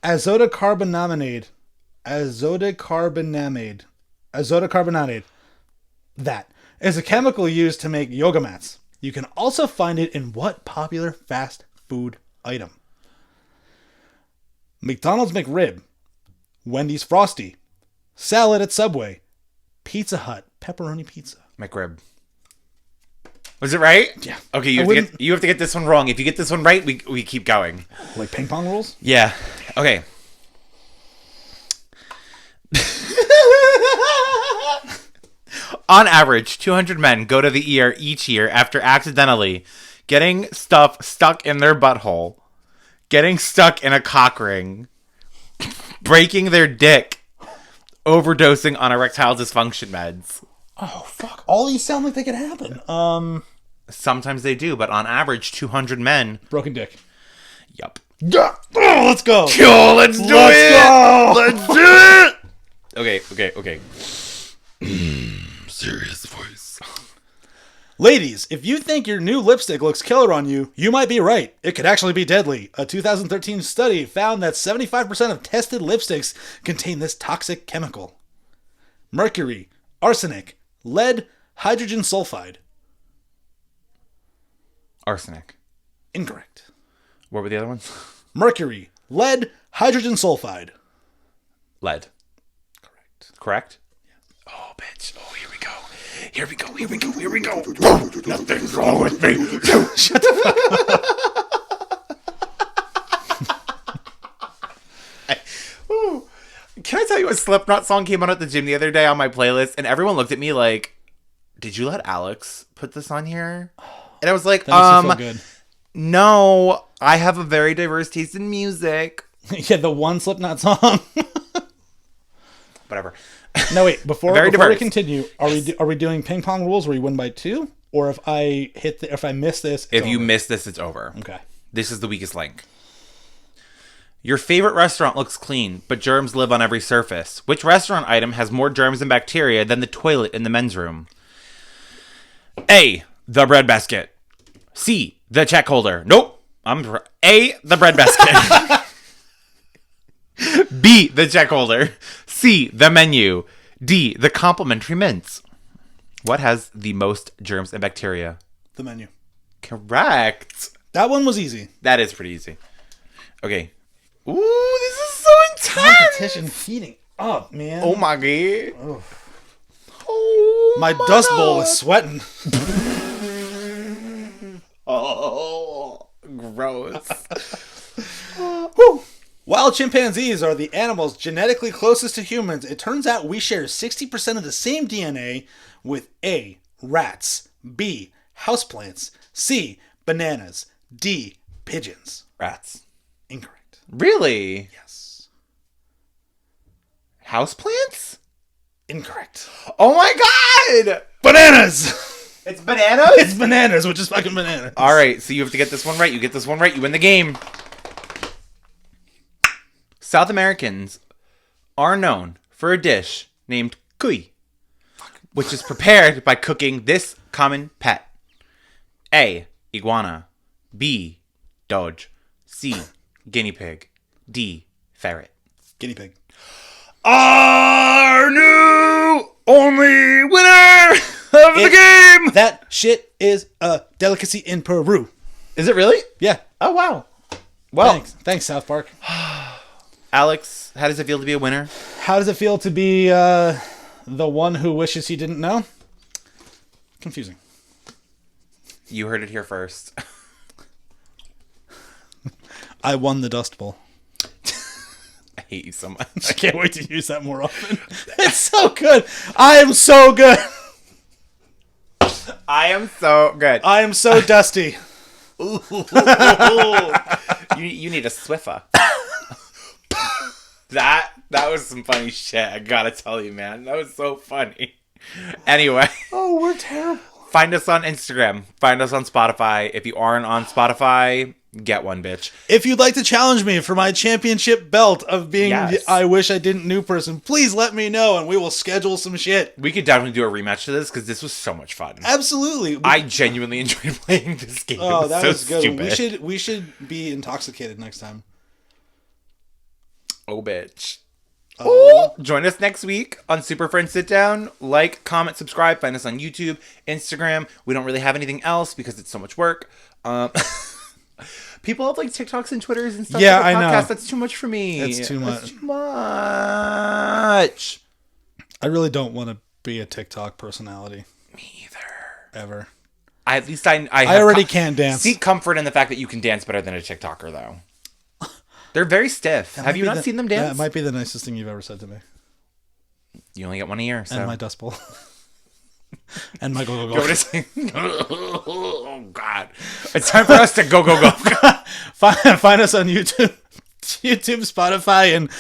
Speaker 3: Azotocarbonamide. Azotocarbonamide. That is a chemical used to make yoga mats. You can also find it in what popular fast food item? McDonald's McRib, Wendy's Frosty, salad at Subway, Pizza Hut pepperoni pizza.
Speaker 2: McRib. Was it right?
Speaker 3: Yeah.
Speaker 2: Okay, you have to get this one wrong. If you get this one right, we keep going.
Speaker 3: Like ping pong rules?
Speaker 2: Yeah. Okay. On average, 200 men go to the ER each year after accidentally getting stuff stuck in their butthole, getting stuck in a cock ring, breaking their dick, overdosing on erectile dysfunction meds.
Speaker 3: Oh, fuck. All these sound like they could happen.
Speaker 2: Sometimes they do, but on average, 200 men.
Speaker 3: Broken dick.
Speaker 2: Yup.
Speaker 3: Yeah. Oh, let's go.
Speaker 2: Yo, let's do it. Let's do it. Okay. Serious voice.
Speaker 3: Ladies, if you think your new lipstick looks killer on you, you might be right. It could actually be deadly. A 2013 study found that 75% of tested lipsticks contain this toxic chemical. Mercury, arsenic, lead, hydrogen sulfide.
Speaker 2: Arsenic.
Speaker 3: Incorrect.
Speaker 2: What were the other ones?
Speaker 3: Mercury, lead, hydrogen sulfide.
Speaker 2: Lead.
Speaker 3: Correct.
Speaker 2: Correct? Oh, bitch. Oh, here we go. Here we go. Nothing's wrong with me.
Speaker 3: Shut the fuck up.
Speaker 2: Can I tell you a Slipknot song came on at the gym the other day on my playlist, and everyone looked at me like, did you let Alex put this on here? And I was like,
Speaker 3: That makes you feel good.
Speaker 2: no, I have a very diverse taste in music.
Speaker 3: Yeah, the one Slipknot song.
Speaker 2: Whatever.
Speaker 3: No, wait. Before we
Speaker 2: diverse.
Speaker 3: continue, are we doing ping pong rules where you win by 2, or if I miss this?
Speaker 2: If you miss this, it's over.
Speaker 3: Okay.
Speaker 2: This is the weakest link. Your favorite restaurant looks clean, but germs live on every surface. Which restaurant item has more germs and bacteria than the toilet in the men's room? A. The bread basket. C. The check holder. Nope. A. The bread basket. B. The check holder. C. The menu. D. The complimentary mints. What has the most germs and bacteria?
Speaker 3: The menu.
Speaker 2: Correct.
Speaker 3: That one was easy.
Speaker 2: That is pretty easy. Okay. Ooh, this is so intense.
Speaker 3: Competition heating up, man.
Speaker 2: Oh my god.
Speaker 3: My dust bowl is sweating.
Speaker 2: Oh, gross.
Speaker 3: Whew. While chimpanzees are the animals genetically closest to humans, it turns out we share 60% of the same DNA with A. Rats, B. Houseplants, C. Bananas, D. Pigeons.
Speaker 2: Rats.
Speaker 3: Incorrect.
Speaker 2: Really?
Speaker 3: Yes.
Speaker 2: Houseplants?
Speaker 3: Incorrect.
Speaker 2: Oh my god!
Speaker 3: Bananas!
Speaker 2: It's bananas?
Speaker 3: It's bananas, which is fucking bananas.
Speaker 2: Alright, so you have to get this one right. You get this one right, you win the game. South Americans are known for a dish named cuy, which is prepared by cooking this common pet. A. Iguana. B. Doge. C. Guinea pig. D. Ferret.
Speaker 3: Guinea pig.
Speaker 2: Our new only winner of the game!
Speaker 3: That shit is a delicacy in Peru.
Speaker 2: Is it really?
Speaker 3: Yeah.
Speaker 2: Oh, wow. Well,
Speaker 3: Thanks, South Park.
Speaker 2: Alex, how does it feel to be a winner?
Speaker 3: How does it feel to be the one who wishes he didn't know? Confusing.
Speaker 2: You heard it here first.
Speaker 3: I won the Dust Bowl.
Speaker 2: I hate you so much.
Speaker 3: I can't wait to use that more often. It's so good. I am so good.
Speaker 2: I am so good.
Speaker 3: I am so dusty.
Speaker 2: You need a Swiffer. That was some funny shit. I gotta tell you, man. That was so funny. Anyway.
Speaker 3: Oh, we're terrible.
Speaker 2: Find us on Instagram. Find us on Spotify. If you aren't on Spotify, get one, bitch.
Speaker 3: If you'd like to challenge me for my championship belt of being
Speaker 2: Yes.
Speaker 3: the I wish I didn't new person, please let me know and we will schedule some shit.
Speaker 2: We could definitely do a rematch to this because this was so much fun.
Speaker 3: Absolutely.
Speaker 2: I genuinely enjoyed playing this game.
Speaker 3: Oh,
Speaker 2: It
Speaker 3: that
Speaker 2: so
Speaker 3: was good.
Speaker 2: stupid.
Speaker 3: We should be intoxicated next time.
Speaker 2: Oh, bitch. Join us next week on Super Friends Sit Down. Like, comment, subscribe. Find us on YouTube, Instagram. We don't really have anything else because it's so much work. People have like TikToks and Twitters and stuff.
Speaker 3: Yeah,
Speaker 2: for the
Speaker 3: I know.
Speaker 2: podcast. That's too much for me.
Speaker 3: It's too much.
Speaker 2: That's too much.
Speaker 3: I really don't want to be a TikTok personality.
Speaker 2: Me either.
Speaker 3: Ever.
Speaker 2: I
Speaker 3: I already can't dance.
Speaker 2: Seek comfort in the fact that you can dance better than a TikToker, though. They're very stiff. Have you not seen them dance?
Speaker 3: That might be the nicest thing you've ever said to me.
Speaker 2: You only get one a year, so.
Speaker 3: And my Dust Bowl. And my go.
Speaker 2: Oh, God. It's time for us to go.
Speaker 3: Find us on YouTube, Spotify, and